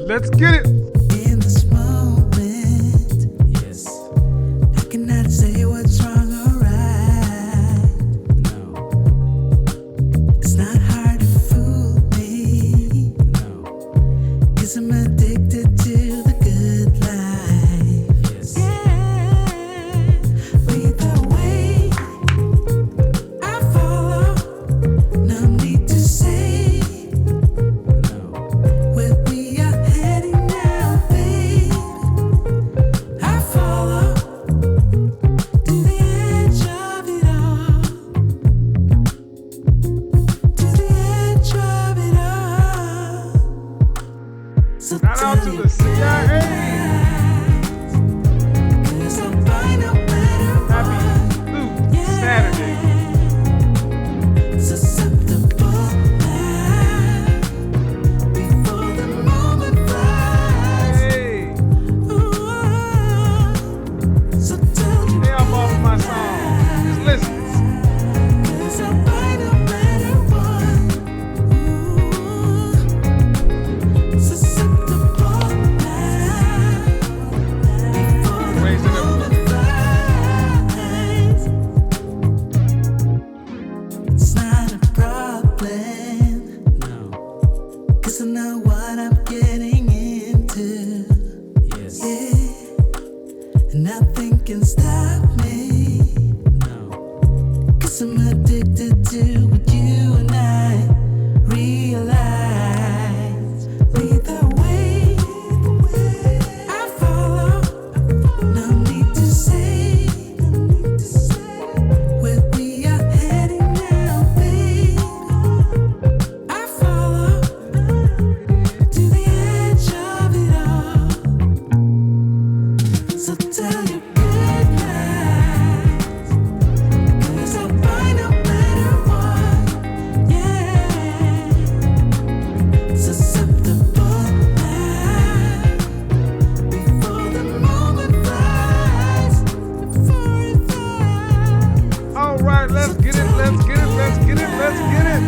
Let's get it. In this moment, yes, I cannot say what's wrong or right. No, it's not hard to fool me. No, 'cause I'm addicted to the good life. Yes, yeah. Lead the way, I follow. No need to say. Where we are heading now, babe, I follow to the edge of it all, to the edge of it all. So Shout out to the CIA. 'cause I'll buy no matter Happy what. Blue Yeah. Saturday. Susceptible now, before the moment flies. Hey, So tell me, hey, I'm off my song. Just listen. 'cause I'll buy no matter what. Susceptible now, before the Raise it up. moment flies. It's not a problem, no, 'cause I know what I'm getting into. Yes, yeah, and nothing can stop me. No, 'cause I'm addicted to what you and I realize. Lead the way, I follow. No need to say. Where we are heading now, babe, I follow to the edge of it all. So tell your good lies, 'cause I'll buy no matter what. Yeah, susceptible now, before the moment flies, before it flies. All right, let's get it. Let's get it. Let's get it. Let's get it.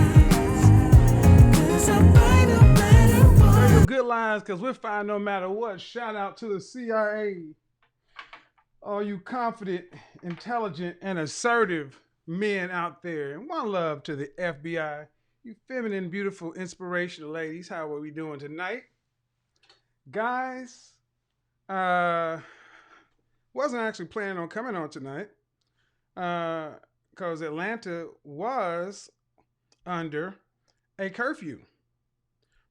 'Cause I'll buy no matter Tell what. your good lines, because we're fine no matter what. Shout out to the CIA. All you confident, intelligent, and assertive men out there. And one love to the FBI. You feminine, beautiful, inspirational ladies. How are we doing tonight? Guys, wasn't actually planning on coming on tonight. Because Atlanta was under a curfew.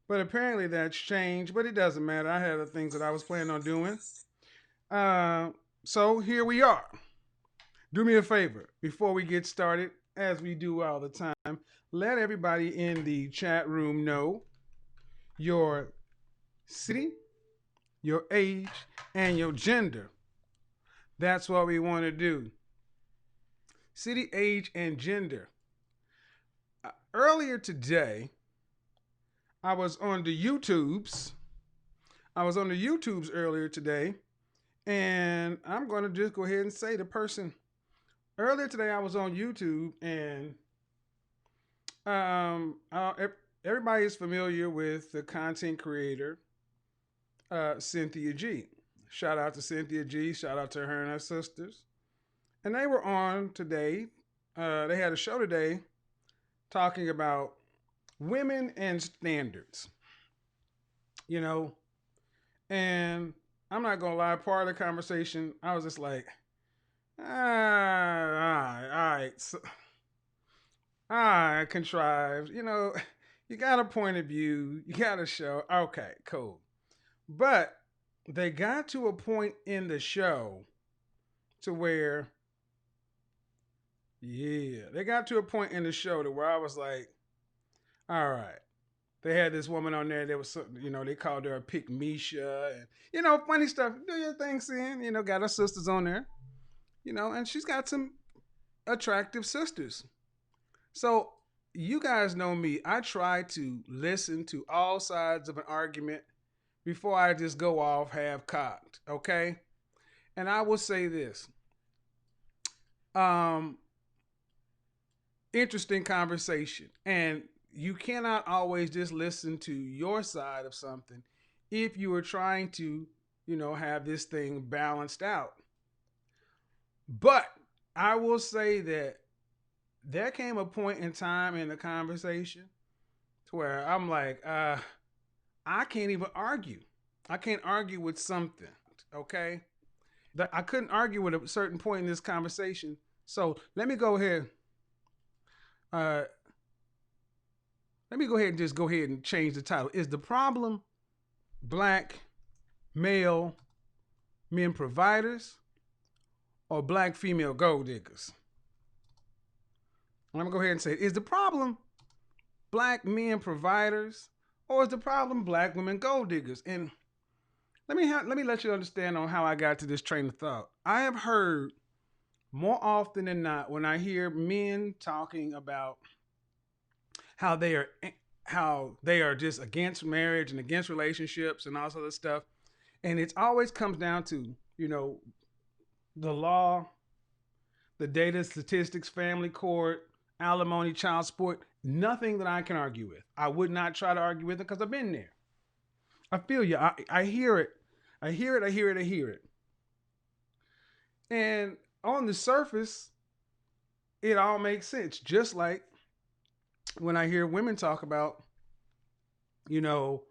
But apparently that's changed, but it doesn't matter. I had other things that I was planning on doing. So here we are. Do me a favor before we get started, as we do all the time. Let everybody in the chat room know your city, your age, and your gender. That's what we want to do. City, age, and gender. Earlier today, I was on the YouTubes. I was on the YouTubes earlier today, and I'm going to just go ahead and say the person. Earlier today, I was on YouTube, and everybody is familiar with the content creator, Cynthia G. Shout out to Cynthia G. Shout out to her and her sisters. And they were on today. They had a show today talking about women and standards. You know, and I'm not gonna lie, part of the conversation, I was just like, all right, so, contrived. You know, you got a point of view, you got a show. Okay, cool. But they got to a point in the show to where, they got to a point in the show to where I was like, all right. They had this woman on there. There was something, they called her a pick Misha, and funny stuff. Do your thing, Sin. Got her sisters on there. And she's got some attractive sisters. So you guys know me. I try to listen to all sides of an argument before I just go off half-cocked. Okay, and I will say this. Interesting conversation, and you cannot always just listen to your side of something if you are trying to, have this thing balanced out. But I will say that there came a point in time in the conversation to where I'm like, I can't even argue. I can't argue with something, okay? I couldn't argue with a certain point in this conversation. So let me go ahead. Let me go ahead and change the title. Is the problem black male men providers or black female gold diggers? I'm going to go ahead and say, is the problem black men providers or is the problem black women gold diggers? And let me let you understand on how I got to this train of thought. I have heard more often than not when I hear men talking about how they are just against marriage and against relationships and all this other stuff. And it always comes down to, the law, the data, statistics, family court, alimony, child support, nothing that I can argue with. I would not try to argue with it because I've been there. I feel you. I hear it. I hear it. And on the surface, it all makes sense. Just like when I hear women talk about, ain't no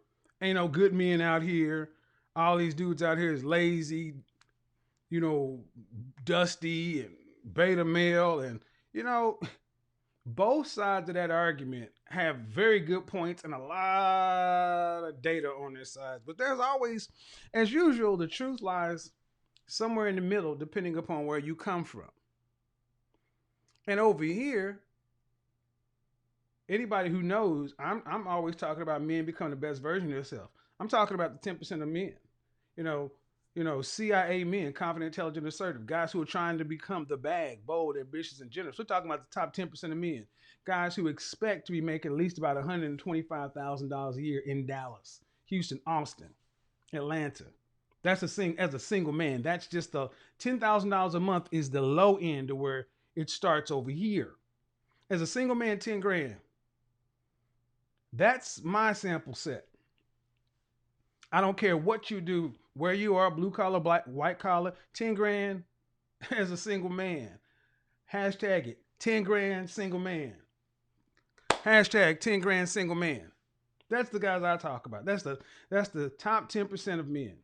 good men out here. All these dudes out here is lazy, dusty and beta male. And, both sides of that argument have very good points and a lot of data on their sides. But there's always, as usual, the truth lies somewhere in the middle, depending upon where you come from. And over here, anybody who knows, I'm always talking about men becoming the best version of themselves. I'm talking about the 10% of men, CIA men, confident, intelligent, assertive, guys who are trying to become the bag, bold, ambitious, and generous. We're talking about the top 10% of men, guys who expect to be making at least about $125,000 a year in Dallas, Houston, Austin, Atlanta. That's as a single man. That's just the $10,000 a month is the low end of where it starts over here. As a single man, 10 grand. That's my sample set. I don't care what you do, where you are, blue collar, black, white collar, 10 grand as a single man. Hashtag it, 10 grand single man. Hashtag 10 grand single man. That's the guys I talk about. That's the top 10% of men.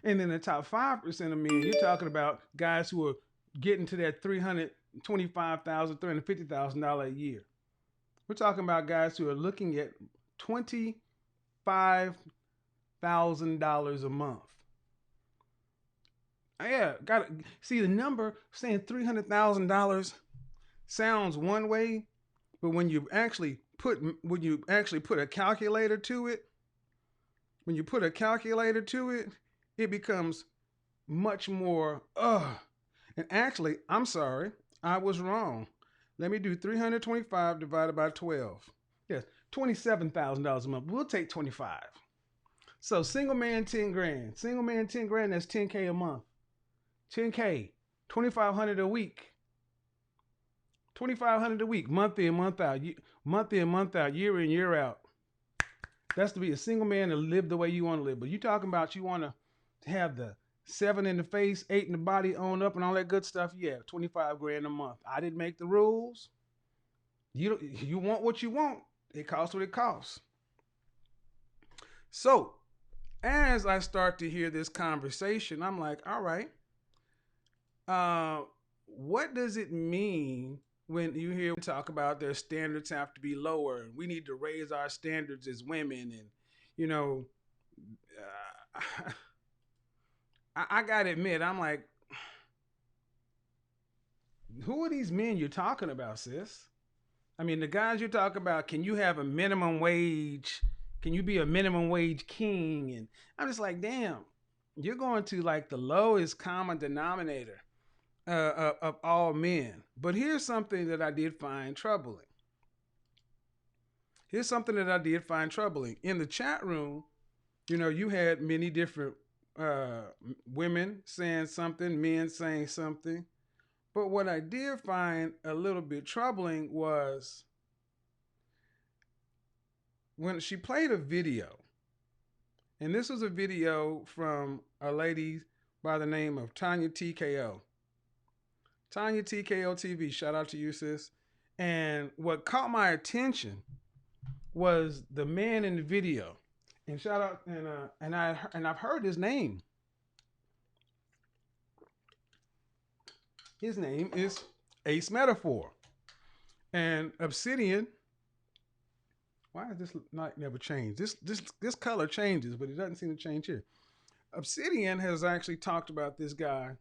And then the top 5% of men, you're talking about guys who are getting to that $325,000, $350,000 a year. We're talking about guys who are looking at $25,000 a month. Yeah, got to see the number saying $300,000 sounds one way, but when you actually put a calculator to it, it becomes much more. And actually, I'm sorry, I was wrong. Let me do 325 divided by 12. Yes, $27,000 a month. We'll take 25. So single man, 10 grand. Single man, 10 grand, that's 10K a month. 10K, 2,500 a week. 2,500 a week, month in, month out, month in, month out, year in, year out. That's to be a single man and live the way you want to live. But you talking about you want to have the 7 in the face, 8 in the body, on up, and all that good stuff. Yeah, 25 grand a month. I didn't make the rules. You want what you want. It costs what it costs. So as I start to hear this conversation, I'm like, all right, what does it mean when you hear talk about their standards have to be lower and we need to raise our standards as women? And, you know, I got to admit, I'm like, who are these men you're talking about, sis? I mean, the guys you're talking about, can you have a minimum wage? Can you be a minimum wage king? And I'm just like, damn, you're going to like the lowest common denominator of all men. But here's something that I did find troubling. In the chat room, you know, you had many different women saying something, men saying something. But what I did find a little bit troubling was when she played a video. And this was a video from a lady by the name of Tanya TKO. Tanya TKO TV, shout out to you, sis. And what caught my attention was the man in the video. And shout out, and I've heard his name. His name is Ace Metaphor. And Obsidian, why is this light never changed? This color changes, but it doesn't seem to change here. Obsidian has actually talked about this guy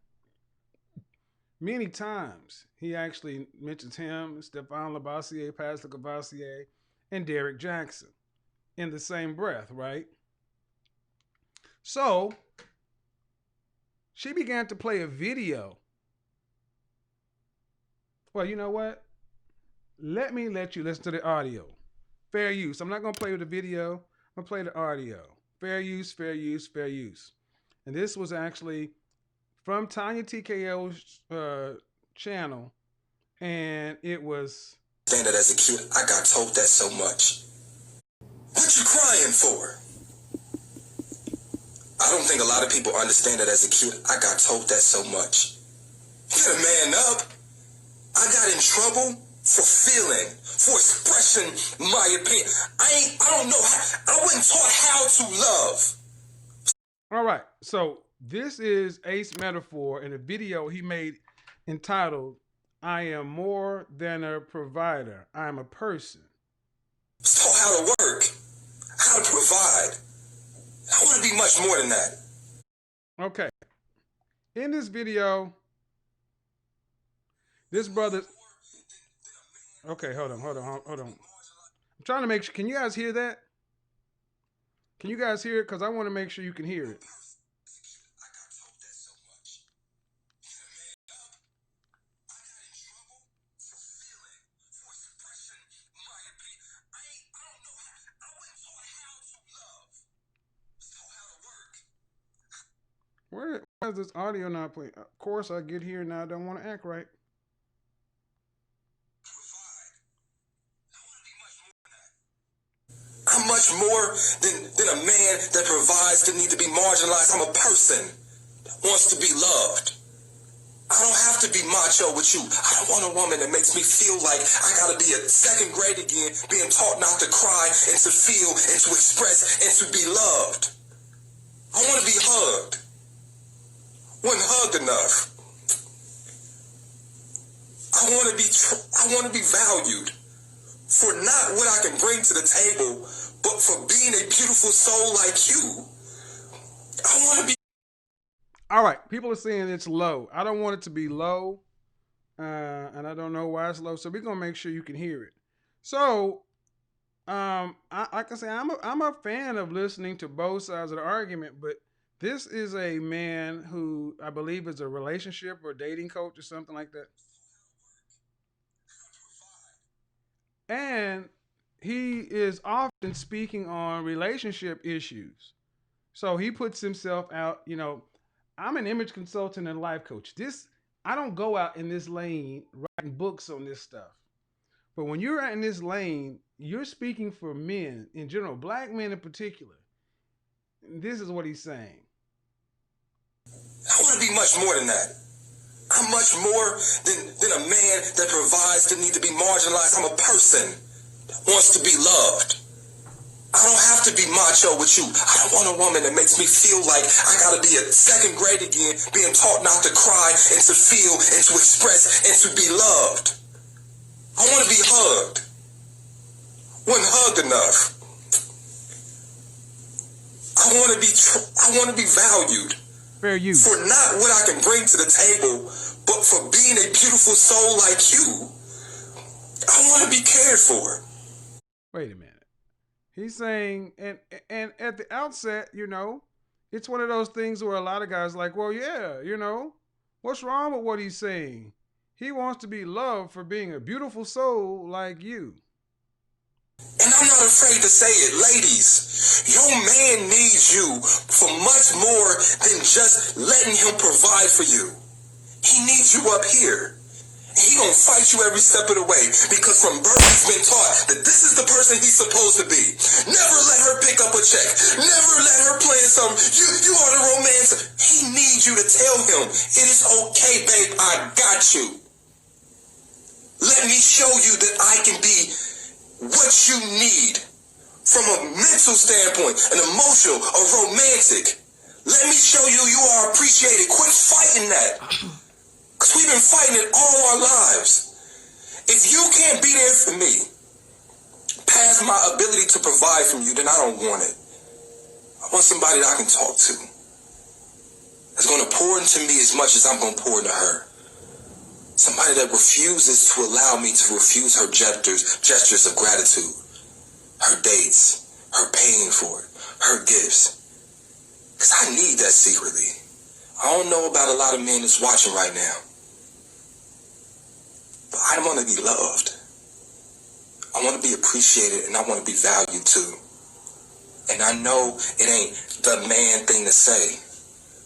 many times. He actually mentions him, Stephane Labossiere, Pastor Cavassier, and Derek Jackson in the same breath, right? So she began to play a video. Well, you know what? Let me let you listen to the audio. Fair use. I'm not going to play with the video. I'm going to play the audio. Fair use, fair use, fair use. And this was actually from Tanya TKO's channel. And it was... Standard as a kid, I got told that so much. What you crying for? I don't think a lot of people understand that as a kid, I got told that so much. You gotta man up. I got in trouble for feeling, for expressing my opinion. I don't know how, I wasn't taught how to love. All right, so this is Ace Metaphor in a video he made entitled, I am more than a provider, I'm a person. So how to work, how to provide. I want to be much more than that. Okay, in this video, this brother... Okay, hold on. I'm trying to make sure. Can you guys hear that? Can you guys hear it? Because I want to make sure you can hear it. Why is this audio not playing? Of course, I get here now. I don't want to act right. I'm much more than a man that provides the need to be marginalized. I'm a person that wants to be loved. I don't have to be macho with you. I don't want a woman that makes me feel like I gotta be at second grade again, being taught not to cry and to feel and to express and to be loved. I want to be hugged. Wasn't hugged enough. I want to be valued for not what I can bring to the table, but for being a beautiful soul like you. I want to be... All right, people are saying it's low. I don't want it to be low, and I don't know why it's low, so we're going to make sure you can hear it. So, like I say, I'm a fan of listening to both sides of the argument, but this is a man who I believe is a relationship or dating coach or something like that. And he is often speaking on relationship issues. So he puts himself out, I'm an image consultant and life coach. I don't go out in this lane writing books on this stuff. But when you're in this lane, you're speaking for men in general, black men in particular. This is what he's saying. I want to be much more than that. I'm much more than a man that provides the need to be marginalized. I'm a person that wants to be loved. I don't have to be macho with you. I don't want a woman that makes me feel like I gotta be at second grade again, being taught not to cry and to feel and to express and to be loved. I want to be hugged. Wasn't hugged enough. I want to be valued. Fair use. For not what I can bring to the table, but for being a beautiful soul like you. I want to be cared for. Wait a minute. He's saying, and at the outset, it's one of those things where a lot of guys are like, well, yeah, what's wrong with what he's saying? He wants to be loved for being a beautiful soul like you. And I'm not afraid to say it, ladies. Your man needs you for much more than just letting him provide for you. He needs you up here. He gonna fight you every step of the way because from birth he's been taught that this is the person he's supposed to be. Never let her pick up a check. Never let her play in some. You are the romance. He needs you to tell him it is okay, babe. I got you. Let me show you that I can be what you need from a mental standpoint, an emotional, a romantic. Let me show you you are appreciated. Quit fighting that. Because we've been fighting it all our lives. If you can't be there for me, past my ability to provide from you, then I don't want it. I want somebody that I can talk to. That's going to pour into me as much as I'm going to pour into her. Somebody that refuses to allow me to refuse her gestures of gratitude. Her dates, her paying for it, her gifts. Because I need that secretly. I don't know about a lot of men that's watching right now. But I want to be loved. I want to be appreciated and I want to be valued too. And I know it ain't the man thing to say.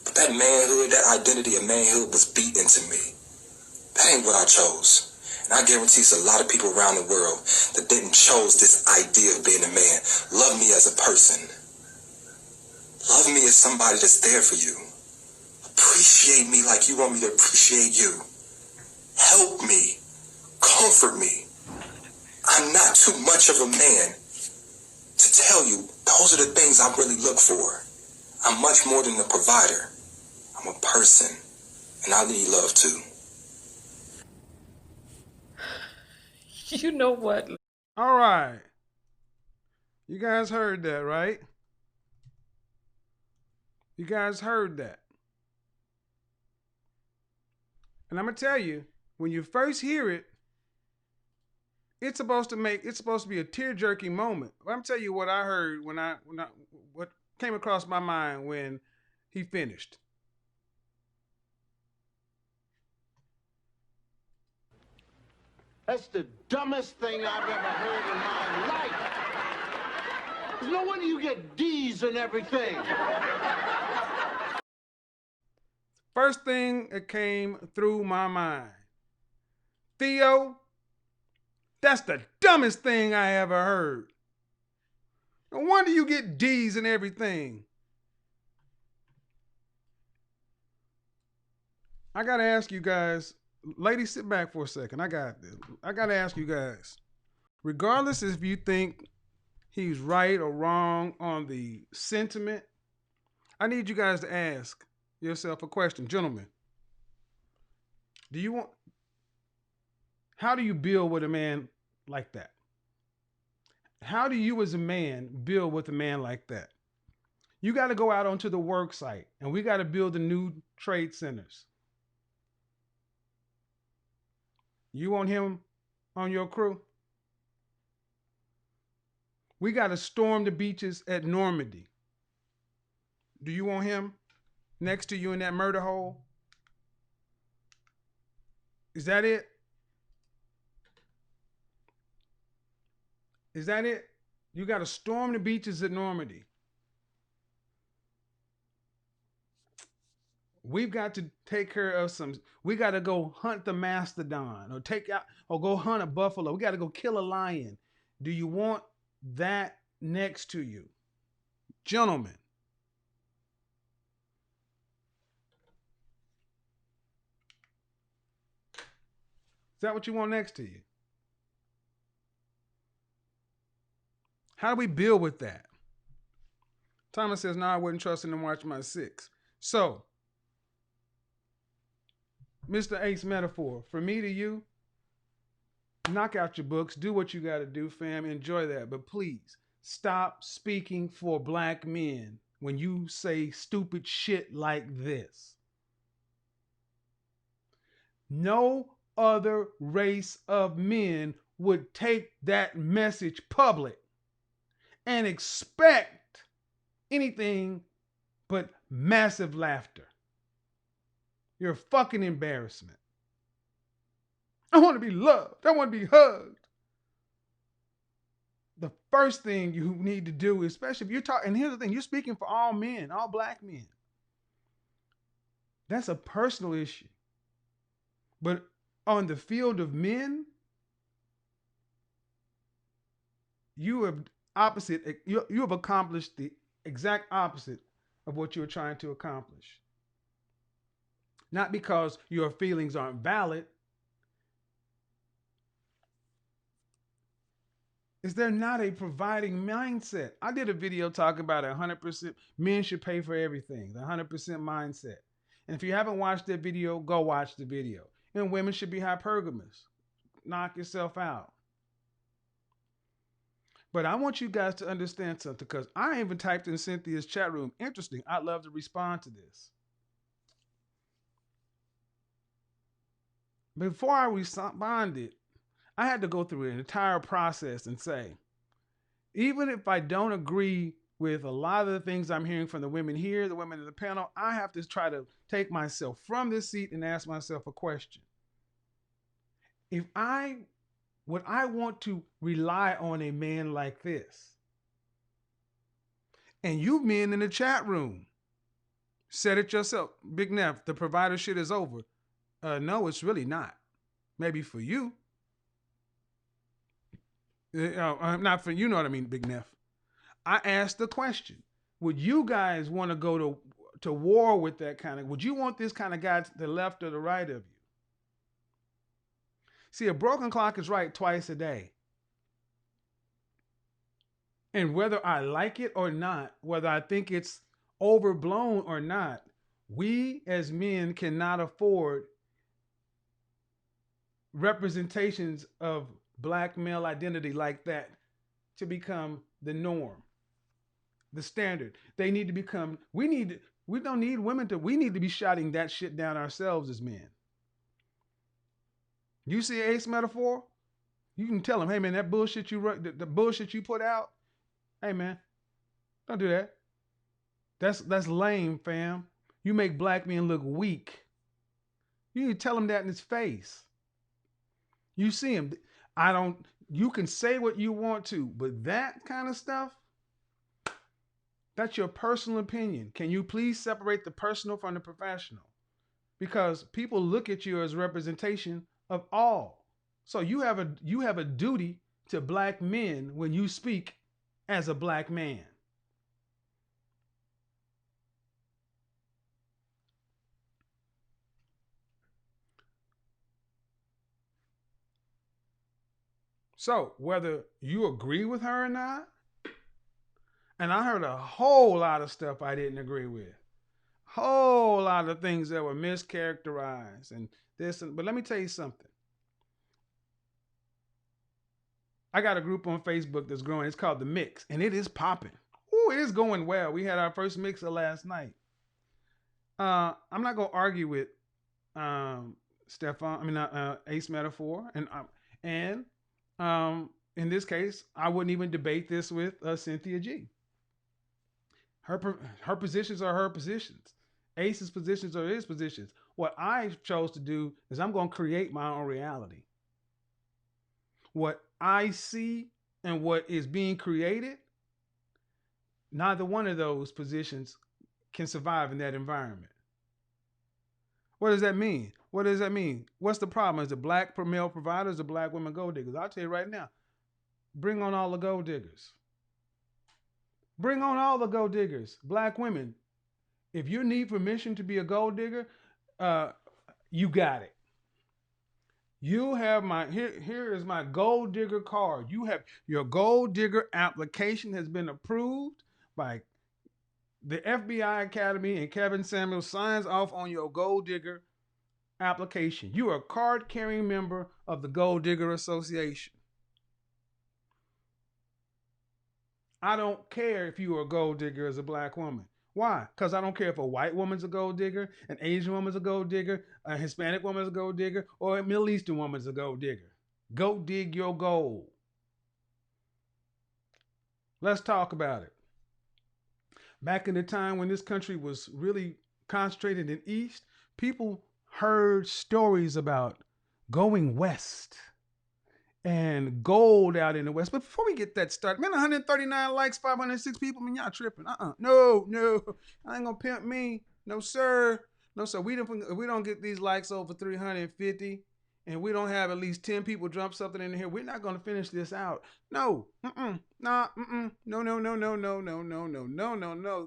But that manhood, that identity of manhood was beat into me. That ain't what I chose. And I guarantee it's a lot of people around the world that didn't chose this idea of being a man. Love me as a person. Love me as somebody that's there for you. Appreciate me like you want me to appreciate you. Help me. Comfort me. I'm not too much of a man to tell you those are the things I really look for. I'm much more than a provider. I'm a person. And I need love too. You know what? All right. You guys heard that, right? You guys heard that. And I'm going to tell you, when you first hear it, it's supposed to be a tear-jerking moment. I'm tell you what I heard what came across my mind when he finished. That's the dumbest thing I've ever heard in my life. There's no wonder you get D's and everything. First thing that came through my mind. Theo, that's the dumbest thing I ever heard. No wonder you get D's and everything. I got to ask you guys, ladies, sit back for a second. I got this. I got to ask you guys, regardless if you think he's right or wrong on the sentiment, I need you guys to ask yourself a question. Gentlemen, how do you build with a man like that? How do you as a man build with a man like that? You got to go out onto the work site and we got to build the new trade centers. You want him on your crew? We got to storm the beaches at Normandy. Do you want him next to you in that murder hole? Is that it? Is that it? You got to storm the beaches at Normandy. We've got to take care of we got to go hunt the mastodon or go hunt a buffalo. We got to go kill a lion. Do you want that next to you? Gentlemen. Is that what you want next to you? How do we build with that? Thomas says, no, I wouldn't trust him to watch my 6. So, Mr. Ace Metaphor, from me to you, knock out your books, do what you got to do, fam, enjoy that. But please, stop speaking for black men when you say stupid shit like this. No other race of men would take that message public and expect anything but massive laughter. You're a fucking embarrassment. I want to be loved. I want to be hugged. The first thing you need to do, especially if you're talking, and here's the thing, you're speaking for all men, all black men. That's a personal issue. But on the field of men, you have accomplished the exact opposite of what you're trying to accomplish. Not because your feelings aren't valid. Is there not a providing mindset? I did a video talking about 100% men should pay for everything, the 100% mindset. And if you haven't watched that video, go watch the video. And women should be hypergamous. Knock yourself out. But I want you guys to understand something, because I even typed in Cynthia's chat room. Interesting. I'd love to respond to this. Before I responded, I had to go through an entire process and say, even if I don't agree with a lot of the things I'm hearing from the women here, the women in the panel, I have to try to take myself from this seat and ask myself a question. Would I want to rely on a man like this? And you men in the chat room said it yourself. Big Neff, the provider shit is over. No, it's really not. Maybe for you. Not for you, know what I mean, Big Neff. I asked the question, would you guys want to go to war with that kind of, would you want this kind of guy to the left or the right of you? See, a broken clock is right twice a day. And whether I like it or not, whether I think it's overblown or not, we as men cannot afford representations of black male identity like that to become the norm, the standard. They need to become, we don't need women to, we need to be shouting that shit down ourselves as men. You see Ace Metaphor? You can tell him, hey man, that bullshit you wrote, the bullshit you put out, hey man, don't do that. That's lame, fam. You make black men look weak. You need to tell him that in his face. You see him. You can say what you want to, but that kind of stuff, that's your personal opinion. Can you please separate the personal from the professional? Because people look at you as representation of all. So you have a duty to black men when you speak as a black man. So whether you agree with her or not, and I heard a whole lot of stuff I didn't agree with, whole lot of things that were mischaracterized and this, but let me tell you something. I got a group on Facebook that's growing. It's called The Mix, and it is popping. Ooh, it is going well. We had our first mixer last night. I'm not gonna argue with Ace Metaphor, and in this case, I wouldn't even debate this with Cynthia G. Her positions are her positions. Ace's positions are his positions. What I chose to do is I'm going to create my own reality. What I see and what is being created, neither one of those positions can survive in that environment. What does that mean? What does that mean? What's the problem? Is it black male providers or black women gold diggers? I'll tell you right now, bring on all the gold diggers. Bring on all the gold diggers. Black women, if you need permission to be a gold digger, you got it. You have my, here is my gold digger card. You have your gold digger application has been approved by the FBI Academy, and Kevin Samuel signs off on your gold digger application. You are a card-carrying member of the Gold Digger Association. I don't care if you are a gold digger as a black woman. Why? Because I don't care if a white woman's a gold digger, an Asian woman's a gold digger, a Hispanic woman's a gold digger, or a Middle Eastern woman's a gold digger. Go dig your gold. Let's talk about it. Back in the time when this country was really concentrated in East, people heard stories about going west and gold out in the West. But before we get that started, man, 139 likes, 506 people, man, y'all tripping. No, I ain't gonna pimp me. No, sir. No, sir. We don't get these likes over 350, and we don't have at least 10 people drop something in here, we're not gonna finish this out. No, no.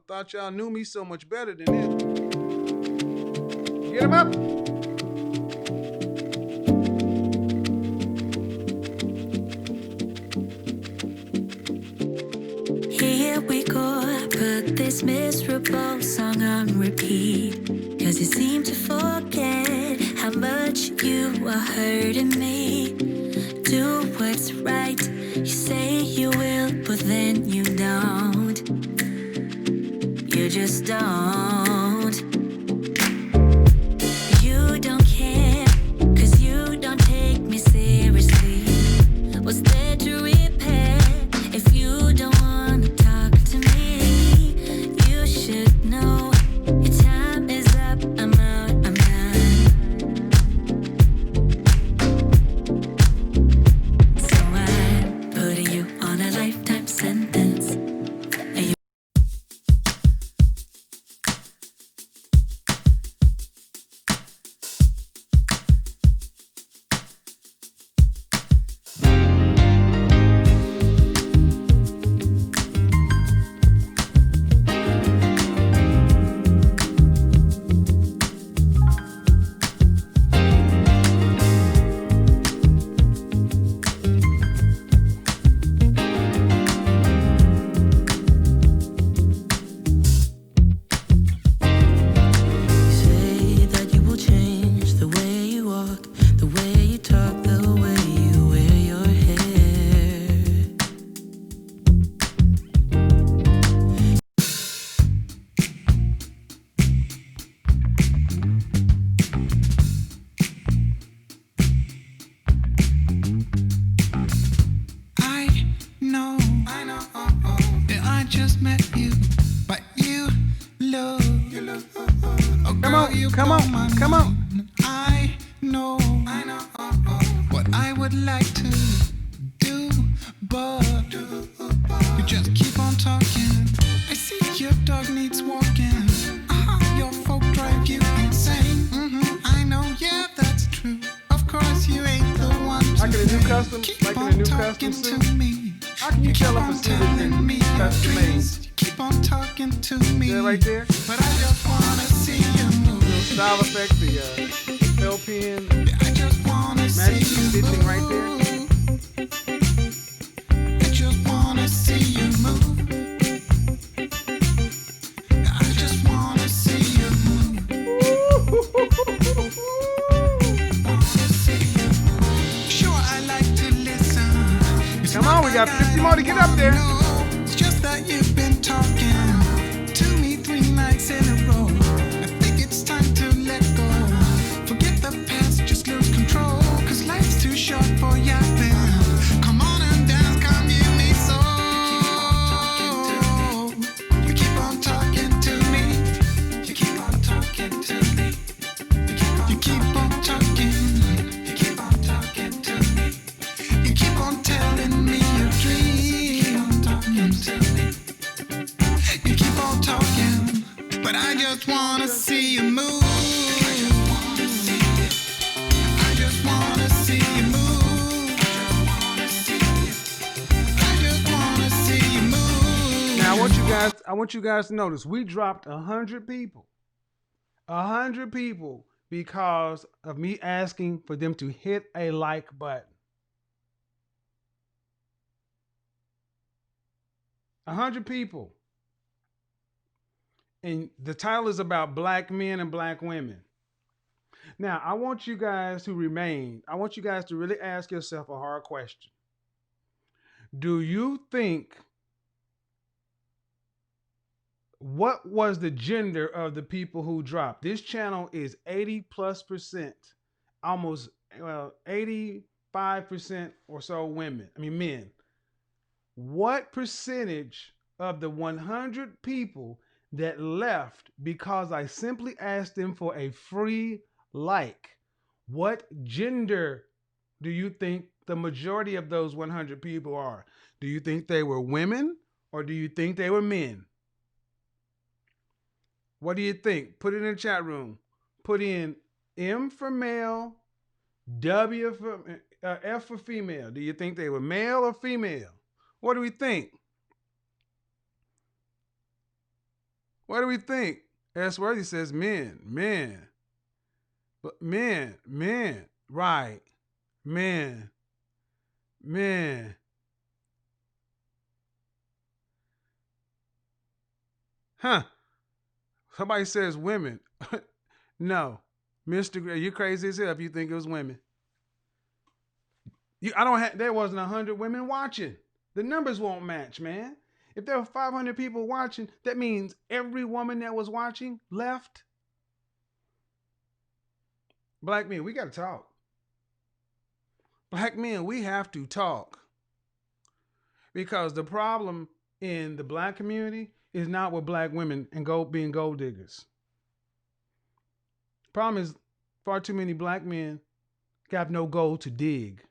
Thought y'all knew me so much better than this. Get him up. Here we go, I put this miserable song on repeat, 'cause you seem to forget how much you are hurting me. Do what's right, you say you will, but then you don't. You just don't. You don't care, 'cause you don't take me seriously. What's there to repair if you don't wanna talk to me? You should know your time is up, I'm out, I'm done. So I'm putting you on a lifetime sentence. And you say that you will change the way you walk, the way you talk, the way you wear your hair. I know that I just met you, but you look, oh girl, you Come blow on. my mind. I know what I would like to do, but you just keep on talking. I see your dog needs walking. Your folk drive you insane. I know, yeah, that's true. Of course, you ain't the one to Like in a new blame. custom, Keep like in a on new talking custom to suit. me. How can you Keep tell if on a suit is telling me your custom made? dreams. Keep on talking to me. Yeah, right there. But I just wanna see you move. Style effect, the LP and I just wanna see magic you stitching move. right there. I just wanna see you move. I just wanna see you move. Wanna see you move. Sure, I like to listen. It's Come not on, we got like 50 more to get up there. No, it's just that you've been talking to me 3 nights in a row. I think it's time to let go. Forget the past, just lose control. 'Cause life's too short for yapping. Come on and dance, come give me soul. You keep on talking to me. You keep on talking to me. You keep on talking. You keep on talking to me. You keep on telling me your dreams. but I just wanna see you move. I just wanna see you move. I just wanna see you move. Now I want you guys to notice we dropped 100 people. 100 people because of me asking for them to hit a like button. 100 people. And the title is about black men and black women. Now, I want you guys to really ask yourself a hard question. Do you think, what was the gender of the people who dropped? This channel is 80+%, almost 85% or so men. What percentage of the 100 people that left because I simply asked them for a free like, what gender do you think the majority of those 100 people are? Do you think they were women or do you think they were men? What do you think? Put it in the chat room. Put in M for male, W for F for female. Do you think they were male or female? What do we think? What do we think? S. Worthy says men. But men. Right. Men. Huh. Somebody says women. No. Mr. Gray, you crazy as hell if you think it was women. There wasn't 100 women watching. The numbers won't match, man. If there were 500 people watching, that means every woman that was watching left. Black men, we got to talk. Black men, we have to talk. Because the problem in the black community is not with black women and being gold diggers. The problem is far too many black men got no gold to dig.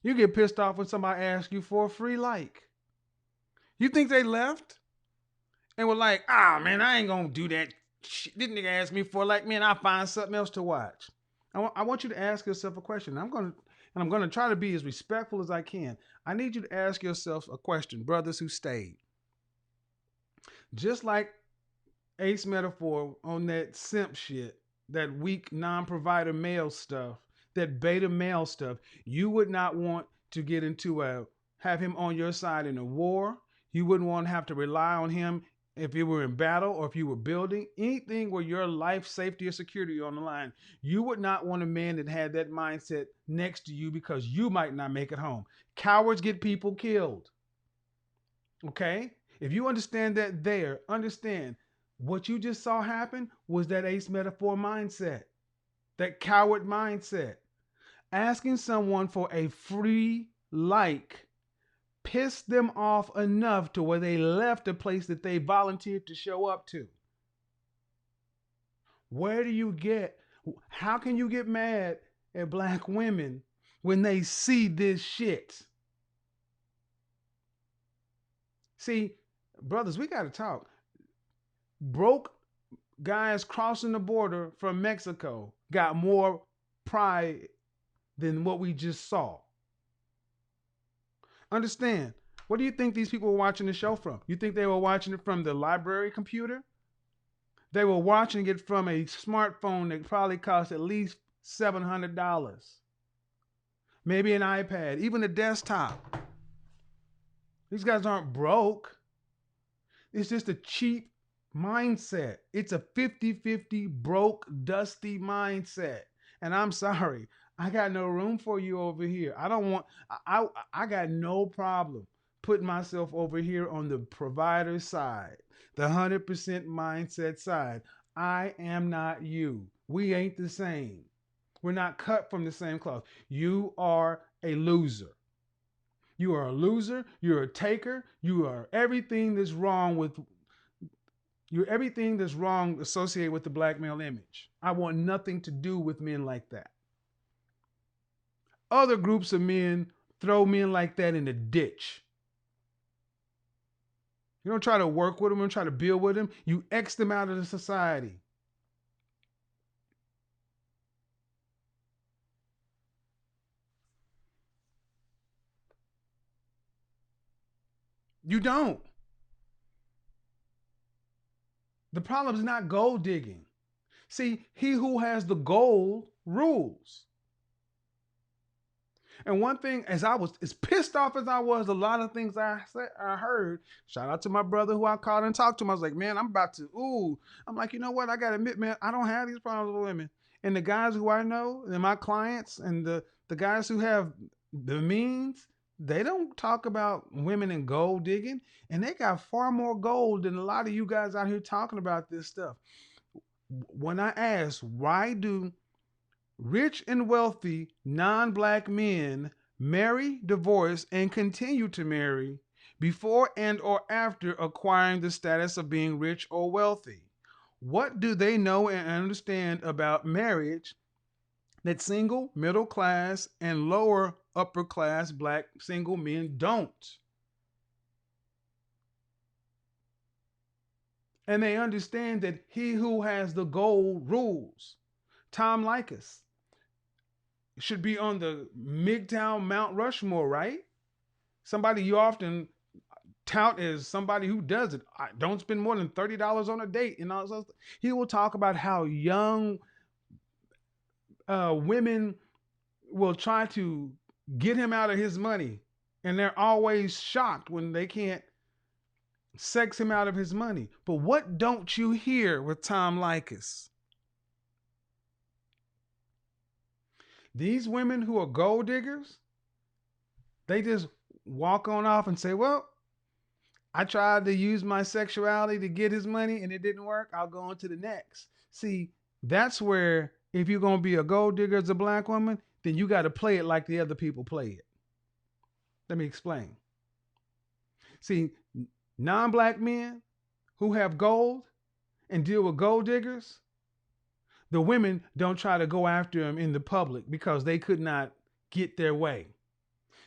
You get pissed off when somebody asks you for a free like. You think they left and were like, man, I ain't gonna do that shit. This nigga asked me for a like, man, I'll find something else to watch. I want you to ask yourself a question. I'm gonna try to be as respectful as I can. I need you to ask yourself a question, brothers who stayed. Just like Ace Metaphor on that simp shit, that weak non-provider male stuff, that beta male stuff, you would not want to get into have him on your side in a war. You wouldn't want to have to rely on him if you were in battle or if you were building anything where your life, safety, or security are on the line. You would not want a man that had that mindset next to you because you might not make it home. Cowards get people killed. Okay? If you understand that understand what you just saw happen was that Ace Metaphor mindset. That coward mindset. Asking someone for a free like pissed them off enough to where they left a place that they volunteered to show up to. How can you get mad at black women when they see this shit? See, brothers, we got to talk. Broke guys crossing the border from Mexico got more pride than what we just saw. Understand, what do you think these people were watching the show from? You think they were watching it from the library computer? They were watching it from a smartphone that probably cost at least $700. Maybe an iPad, even a desktop. These guys aren't broke. It's just a cheap mindset. It's a 50-50 broke, dusty mindset. And I'm sorry, I got no room for you over here. I got no problem putting myself over here on the provider side, the 100% mindset side. I am not you. We ain't the same. We're not cut from the same cloth. You are a loser. You are a loser. You're a taker. You are everything that's wrong associated with the black male image. I want nothing to do with men like that. Other groups of men throw men like that in the ditch. You don't try to work with them and try to build with them. You X them out of the society. You don't. The problem is not gold digging. See, he who has the gold rules. And one thing, as pissed off as I was, a lot of things I heard, shout out to my brother who I called and talked to him. I was like, man, I'm like, you know what? I got to admit, man, I don't have these problems with women. And the guys who I know and my clients and the guys who have the means, they don't talk about women and gold digging. And they got far more gold than a lot of you guys out here talking about this stuff. When I ask, why do rich and wealthy non-black men marry, divorce, and continue to marry before and or after acquiring the status of being rich or wealthy? What do they know and understand about marriage that single, middle class, and lower upper class black single men don't? And they understand that he who has the gold rules. Tom Likas should be on the MGTOW Mount Rushmore, right? Somebody you often tout as somebody who does it. I don't spend more than $30 on a date and all that. He will talk about how young women will try to get him out of his money, and they're always shocked when they can't sex him out of his money. But what don't you hear with Tom Likas? These women who are gold diggers, they just walk on off and say, well, I tried to use my sexuality to get his money and it didn't work. I'll go on to the next. See, that's where if you're going to be a gold digger as a black woman, then you got to play it like the other people play it. Let me explain. See, non-black men who have gold and deal with gold diggers, the women don't try to go after them in the public because they could not get their way.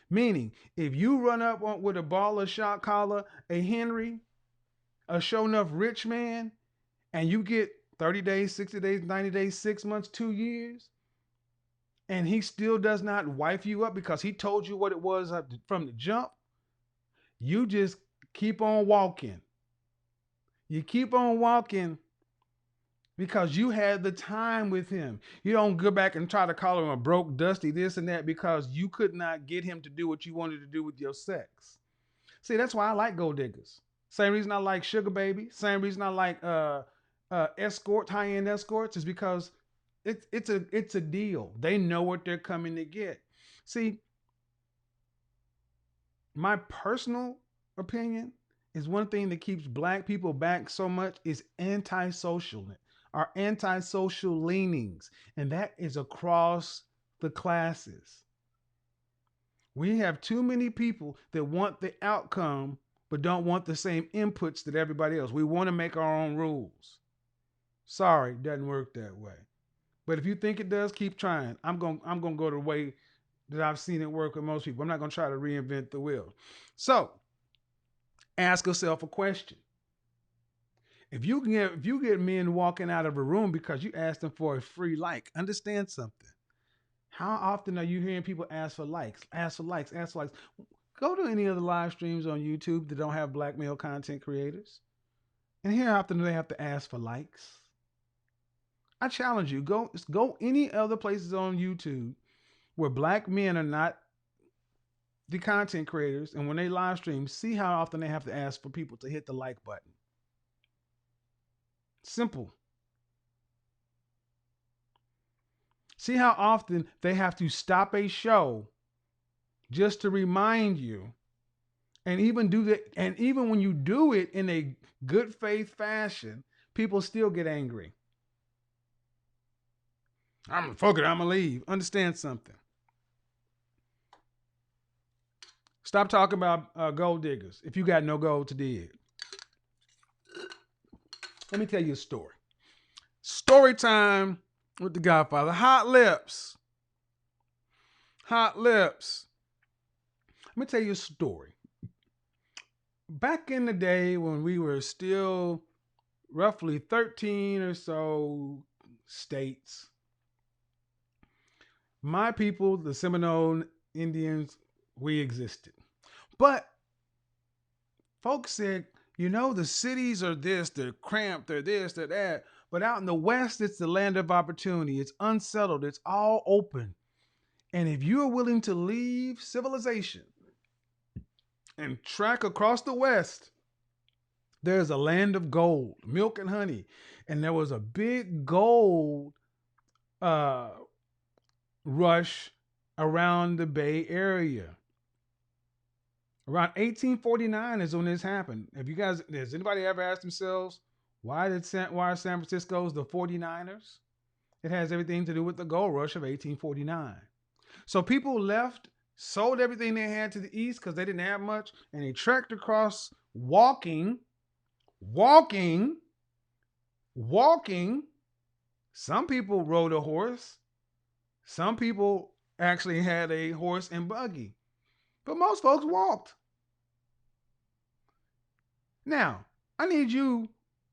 Meaning, if you run up with a baller shot caller, a Henry, a show enough rich man, and you get 30 days, 60 days, 90 days, 6 months, 2 years, and he still does not wife you up because he told you what it was from the jump, you just keep on walking. You keep on walking because you had the time with him. You don't go back and try to call him a broke, dusty, this and that because you could not get him to do what you wanted to do with your sex. See, that's why I like gold diggers. Same reason I like sugar baby. Same reason I like escorts, high-end escorts, is because it's a deal. They know what they're coming to get. See, my personal opinion is one thing that keeps black people back so much is antisocialness. Our antisocial leanings, and that is across the classes. We have too many people that want the outcome but don't want the same inputs that everybody else. We want to make our own rules. Sorry, it doesn't work that way. But if you think it does, keep trying. I'm going to go the way that I've seen it work with most people. I'm not going to try to reinvent the wheel. So, ask yourself a question. If you get men walking out of a room because you asked them for a free like, understand something. How often are you hearing people ask for likes, ask for likes, ask for likes? Go to any of the live streams on YouTube that don't have black male content creators and hear how often they have to ask for likes. I challenge you, go any other places on YouTube where black men are not the content creators, and when they live stream, see how often they have to ask for people to hit the like button. Simple. See how often they have to stop a show just to remind you, and even do that. And even when you do it in a good faith fashion, people still get angry. I'm gonna leave. Understand something. Stop talking about gold diggers if you got no gold to dig. Let me tell you a story. Story time with the Godfather. Hot lips. Hot lips. Let me tell you a story. back in the day when we were still roughly 13 or so states, my people, the Seminole Indians, we existed. But folks said, you know, the cities are this, they're cramped, they're this, they're that. But out in the West, it's the land of opportunity. It's unsettled, it's all open. And if you are willing to leave civilization and track across the West, there's a land of gold, milk and honey. And there was a big gold rush around the Bay Area. Around 1849 is when this happened. Has anybody ever asked themselves, why are San Francisco's the 49ers? It has everything to do with the gold rush of 1849. So people left, sold everything they had to the east because they didn't have much, and they trekked across walking. Some people rode a horse. Some people actually had a horse and buggy. But most folks walked. Now, I need you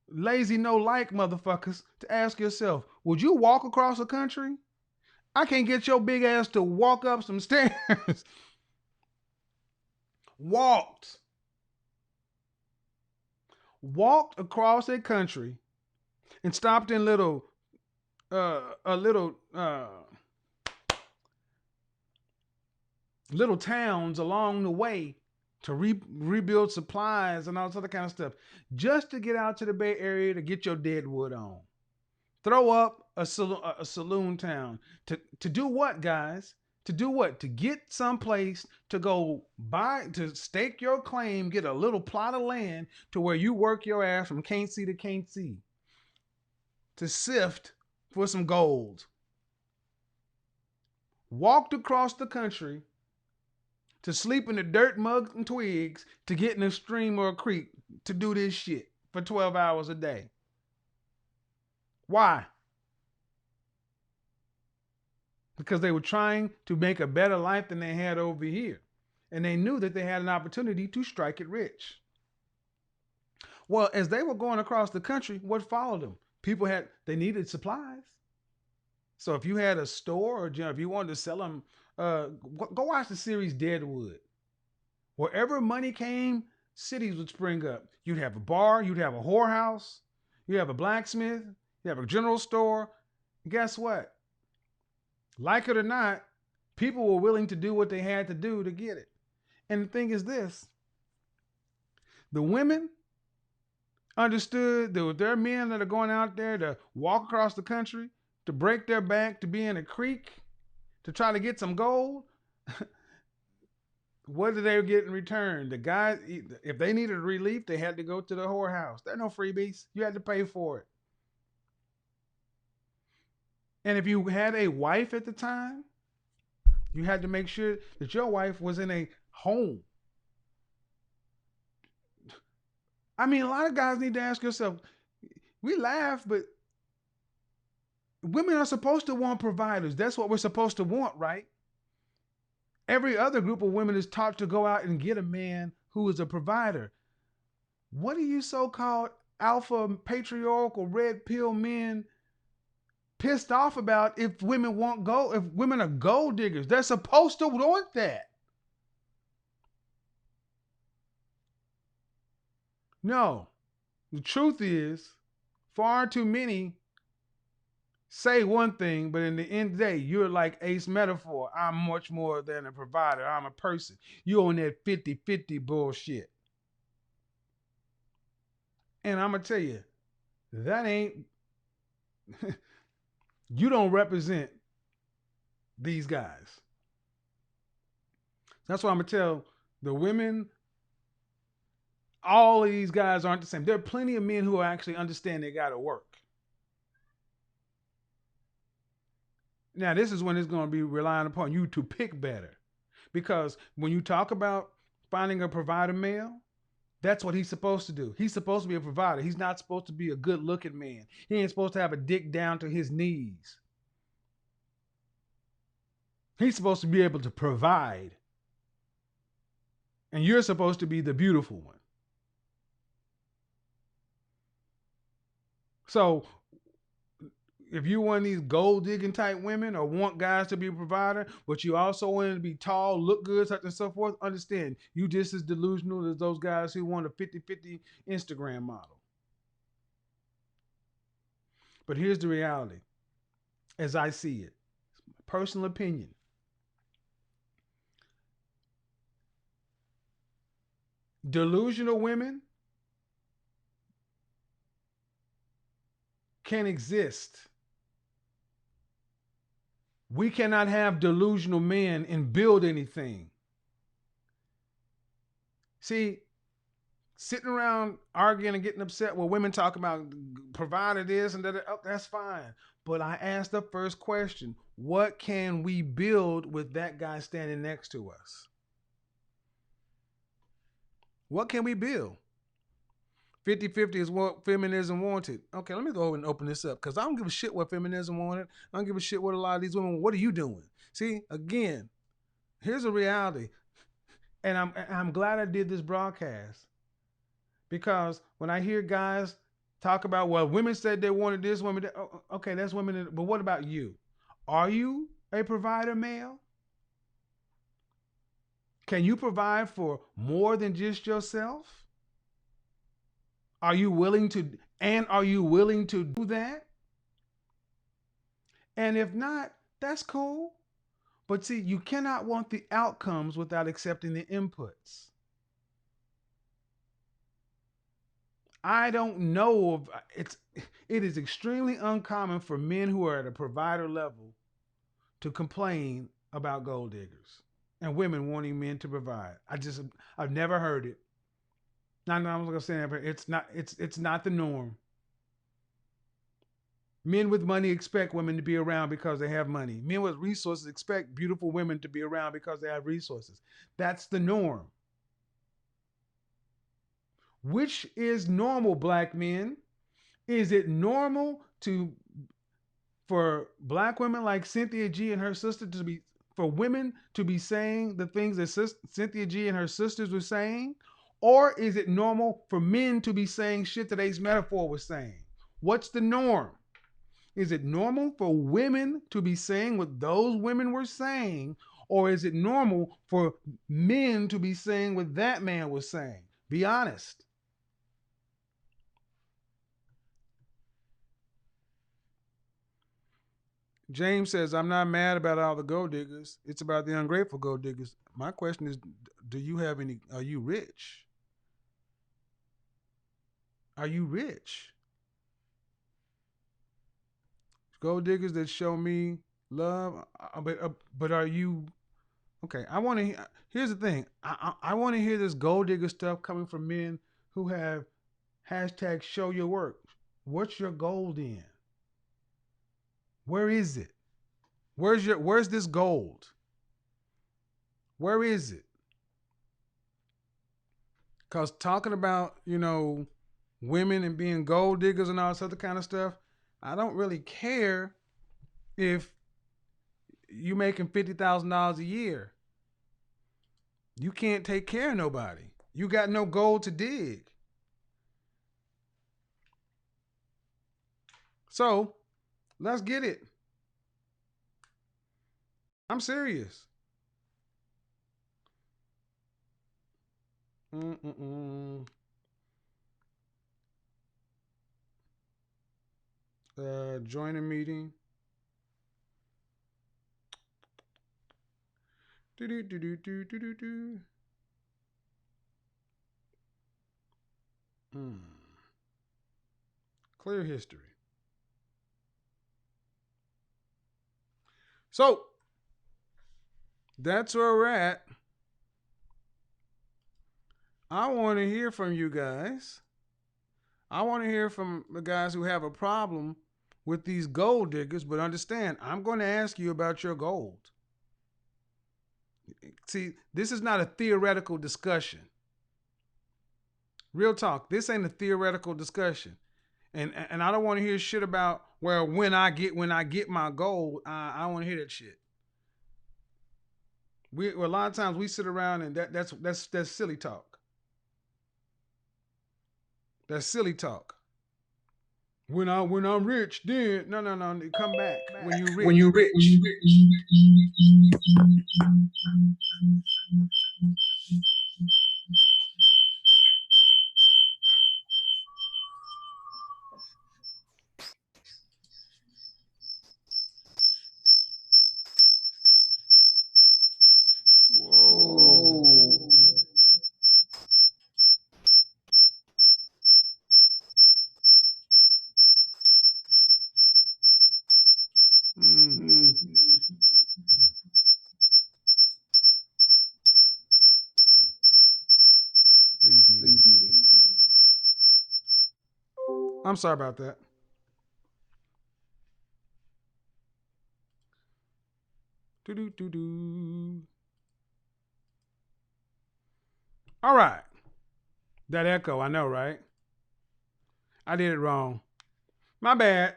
lazy no-like motherfuckers to ask yourself, would you walk across the country? I can't get your big ass to walk up some stairs. Walked across a country and stopped in little towns along the way to rebuild supplies and all this other kind of stuff, just to get out to the Bay Area to get your dead wood on. Throw up a saloon town. To do what, guys? To do what? To get someplace to go buy, to stake your claim, get a little plot of land to where you work your ass from can't see to can't see. To sift for some gold. Walked across the country to sleep in the dirt, mugs, and twigs to get in a stream or a creek to do this shit for 12 hours a day. Why? Because they were trying to make a better life than they had over here. And they knew that they had an opportunity to strike it rich. Well, as they were going across the country, what followed them? They needed supplies. So if you had a store, or if you wanted to sell them, go watch the series Deadwood. Wherever money came, cities would spring up. You'd have a bar, you'd have a whorehouse, you'd have a blacksmith, you have a general store. Guess what? Like it or not, people were willing to do what they had to do to get it. And the thing is this, the women understood that there are men that are going out there to walk across the country, to break their back, to be in a creek, to try to get some gold. What did they get in return? The guys, if they needed relief, they had to go to the whorehouse. There are no freebies. You had to pay for it. And if you had a wife at the time, you had to make sure that your wife was in a home. I mean, a lot of guys need to ask yourself, we laugh, but women are supposed to want providers. That's what we're supposed to want, right? Every other group of women is taught to go out and get a man who is a provider. What are you so-called alpha patriarchal red pill men pissed off about if women want gold, if women are gold diggers? They're supposed to want that. No, the truth is far too many say one thing, but in the end of the day, you're like Ace Metaphor. I'm much more than a provider. I'm a person. You on that 50-50 bullshit. And I'm going to tell you, that ain't, you don't represent these guys. That's why I'm going to tell the women, all of these guys aren't the same. There are plenty of men who actually understand they got to work. Now, this is when it's going to be relying upon you to pick better. Because when you talk about finding a provider male, that's what he's supposed to do. He's supposed to be a provider. He's not supposed to be a good-looking man. He ain't supposed to have a dick down to his knees. He's supposed to be able to provide. And you're supposed to be the beautiful one. So if you one of these gold digging type women or want guys to be a provider, but you also want them to be tall, look good, such and so forth, understand you just as delusional as those guys who want a 50-50 Instagram model. But here's the reality, as I see it, personal opinion. Delusional women can exist. We cannot have delusional men and build anything. See, sitting around arguing and getting upset when women talk about providing this and that, oh, that's fine. But I asked the first question, what can we build with that guy standing next to us? What can we build? 50-50 is what feminism wanted. Okay, let me go and open this up because I don't give a shit what feminism wanted. I don't give a shit what a lot of these women want. What are you doing? See, again, here's a reality. And I'm glad I did this broadcast because when I hear guys talk about, well, women said they wanted this, women, okay, that's women, but what about you? Are you a provider male? Can you provide for more than just yourself? Are you willing to do that? And if not, that's cool. But see, you cannot want the outcomes without accepting the inputs. I don't know of it is extremely uncommon for men who are at a provider level to complain about gold diggers and women wanting men to provide. I've never heard it. I'm not gonna say that, but it's not the norm. Men with money expect women to be around because they have money. Men with resources expect beautiful women to be around because they have resources. That's the norm. Which is normal, black men? Is it normal for black women like Cynthia G and her sister for women to be saying the things that Cynthia G and her sisters were saying? Or is it normal for men to be saying shit that Ace Metaphor was saying? What's the norm? Is it normal for women to be saying what those women were saying? Or is it normal for men to be saying what that man was saying? Be honest. James says, I'm not mad about all the gold diggers. It's about the ungrateful gold diggers. My question is, are you rich? Are you rich? Gold diggers that show me love, but are you okay? Here's the thing. I want to hear this gold digger stuff coming from men who have hashtag show your work. What's your gold in? Where is it? Where's this gold? Where is it? Because talking about, women and being gold diggers and all this other kind of stuff, I don't really care if you making $50,000 a year. You can't take care of nobody. You got no gold to dig. So let's get it. I'm serious. Join a meeting. Clear history. So that's where we're at. I want to hear from you guys. I want to hear from the guys who have a problem with these gold diggers, but understand, I'm going to ask you about your gold. See, this is not a theoretical discussion. Real talk, this ain't a theoretical discussion. And I don't want to hear shit about, well, when I get my gold, I don't want to hear that shit. A lot of times we sit around and that's silly talk. That's silly talk. When I'm rich, then no. Come back when you rich. When you rich. Whoa. Mm. Leave me. I'm sorry about that. Do. All right. That echo, I know, right? I did it wrong. My bad.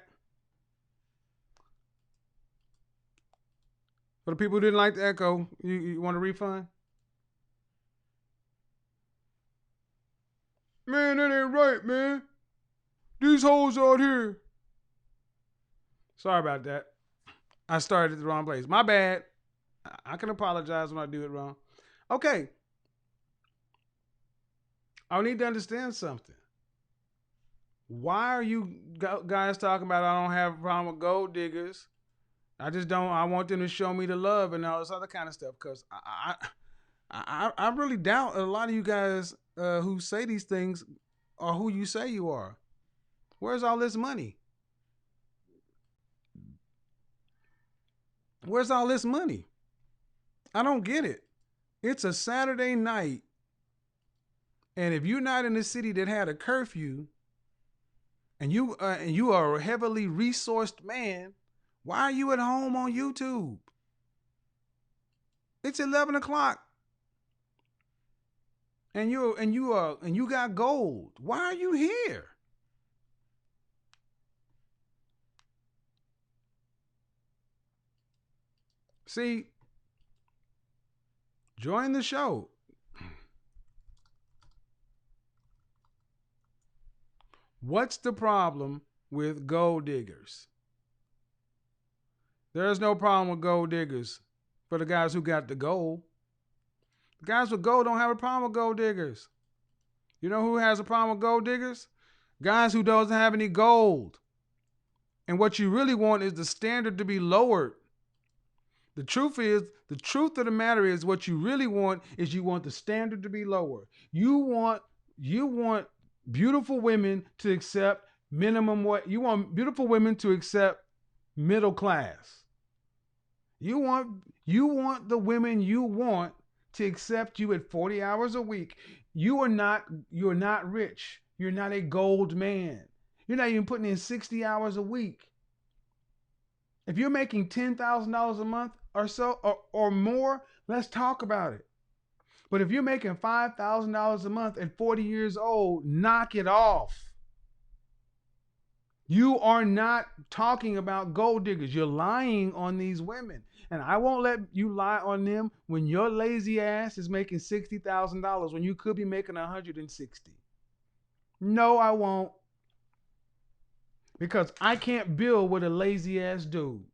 For the people who didn't like the echo, you want a refund? Man, that ain't right, man. These hoes out here. Sorry about that. I started at the wrong place. My bad. I can apologize when I do it wrong. Okay. I need to understand something. Why are you guys talking about I don't have a problem with gold diggers? I just don't. I want them to show me the love and all this other kind of stuff. Because I really doubt a lot of you guys who say these things are who you say you are. Where's all this money? Where's all this money? I don't get it. It's a Saturday night, and if you're not in a city that had a curfew, and you are a heavily resourced man, why are you at home on YouTube? It's 11 o'clock, and you got ɡōld. Why are you here? See, join the show. What's the problem with gold diggers? There's no problem with gold diggers for the guys who got the gold. The guys with gold don't have a problem with gold diggers. You know who has a problem with gold diggers? Guys who doesn't have any gold. And what you really want is the standard to be lowered. The truth of the matter is what you really want is you want the standard to be lower. You want beautiful women to accept minimum what you want beautiful women to accept middle class. You want the women you want to accept you at 40 hours a week. You're not rich. You're not a gold man. You're not even putting in 60 hours a week. If you're making $10,000 a month or so or more, let's talk about it. But if you're making $5,000 a month at 40 years old, knock it off. You are not talking about gold diggers. You're lying on these women. And I won't let you lie on them when your lazy ass is making $60,000 when you could be making $160,000. No, I won't. Because I can't build with a lazy ass dude.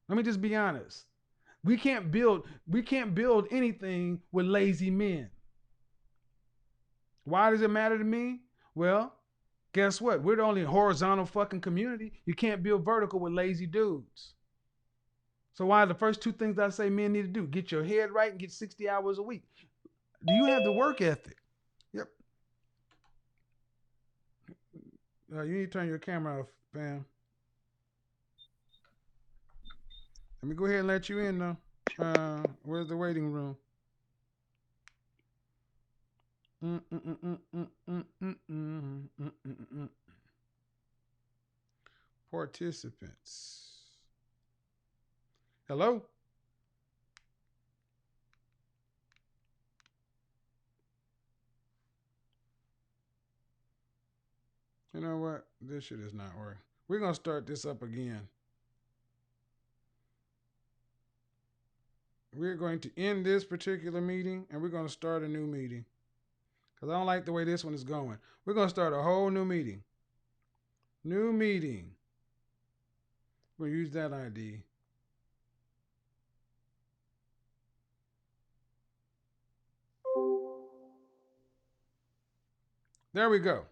Let me just be honest. We can't build anything with lazy men. Why does it matter to me? Well, guess what? We're the only horizontal fucking community. You can't build vertical with lazy dudes. So why are the first two things I say men need to do? Get your head right and get 60 hours a week. Do you have the work ethic? Yep. You need to turn your camera off, fam. Let me go ahead and let you in though. Where's the waiting room? Participants. Hello? You know what? This shit is not working. We're going to start this up again. We're going to end this particular meeting and we're going to start a new meeting. Because I don't like the way this one is going. We're going to start a whole new meeting. New meeting. We'll use that ID. There we go.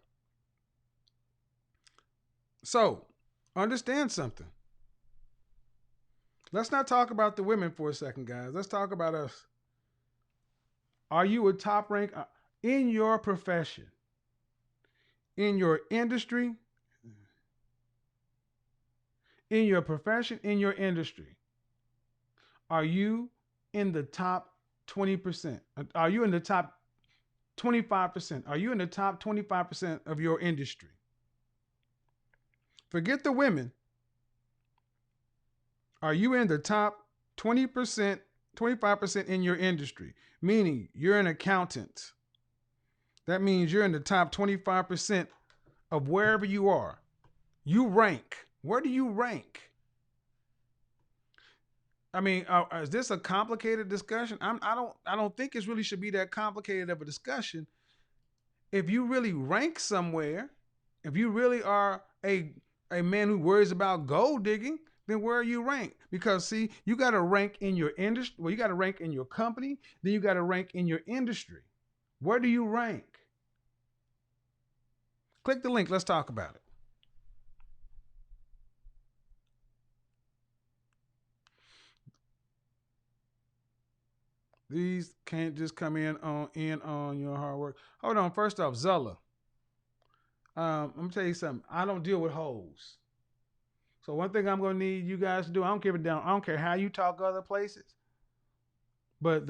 So, understand something. Let's not talk about the women for a second, guys. Let's talk about us. Are you a top rank in your profession, in your industry, in your profession, in your industry? Are you in the top 20%? Are you in the top 25%? Are you in the top 25% of your industry? Forget the women. Are you in the top 20%, 25% in your industry? Meaning you're an accountant. That means you're in the top 25% of wherever you are. You rank. Where do you rank? I mean, is this a complicated discussion? I don't think it really should be that complicated of a discussion. If you really rank somewhere, if you really are a man who worries about gold digging, then where are you ranked? Because see, you got to rank in your industry. Well, you got to rank in your company. Then you got to rank in your industry. Where do you rank? Click the link. Let's talk about it. These can't just come in on your hard work. Hold on. First off, Zella. I'm gonna tell you something. I don't deal with hoes. So one thing I'm gonna need you guys to do, I don't give a damn. I don't care how you talk other places, but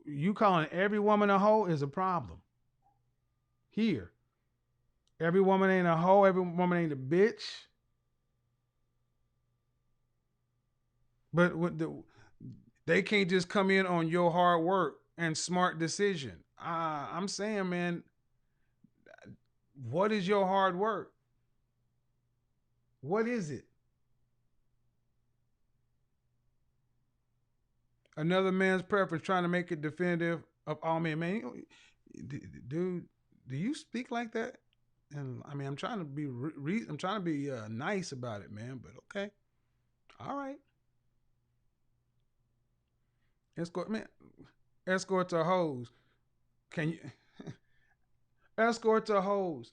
you calling every woman a hoe is a problem. Here, every woman ain't a hoe. Every woman ain't a bitch. But they can't just come in on your hard work and smart decision. I'm saying, man, what is your hard work? What is it? Another man's preference, trying to make it definitive of all men. Man, dude, do you speak like that? And I mean, I'm trying to be nice about it, man. But okay, all right. Escort to hoes. Can you escort to hoes?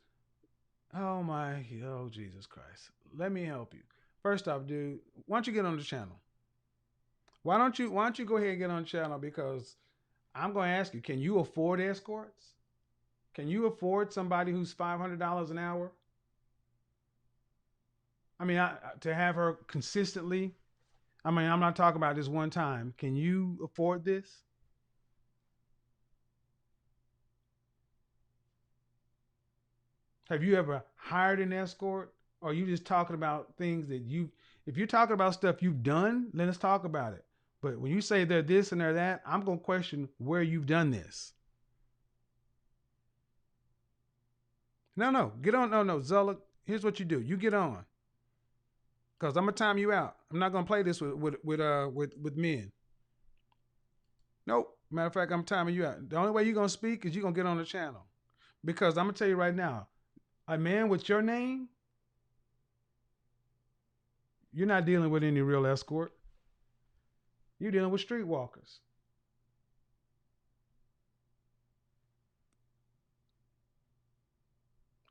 Oh Jesus Christ. Let me help you. First off, dude, why don't you get on the channel? Why don't you go ahead and get on the channel? Because I'm going to ask you, can you afford escorts? Can you afford somebody who's $500 an hour? I mean, to have her consistently. I mean, I'm not talking about this one time. Can you afford this? Have you ever hired an escort? Or are you just talking about things that if you're talking about stuff you've done, then let's talk about it. But when you say they're this and they're that, I'm going to question where you've done this. No, get on. No, Zella, here's what you do. You get on. Because I'm going to time you out. I'm not going to play this with men. Nope. Matter of fact, I'm timing you out. The only way you're going to speak is you're going to get on the channel. Because I'm going to tell you right now, a man with your name, you're not dealing with any real escort. You're dealing with streetwalkers.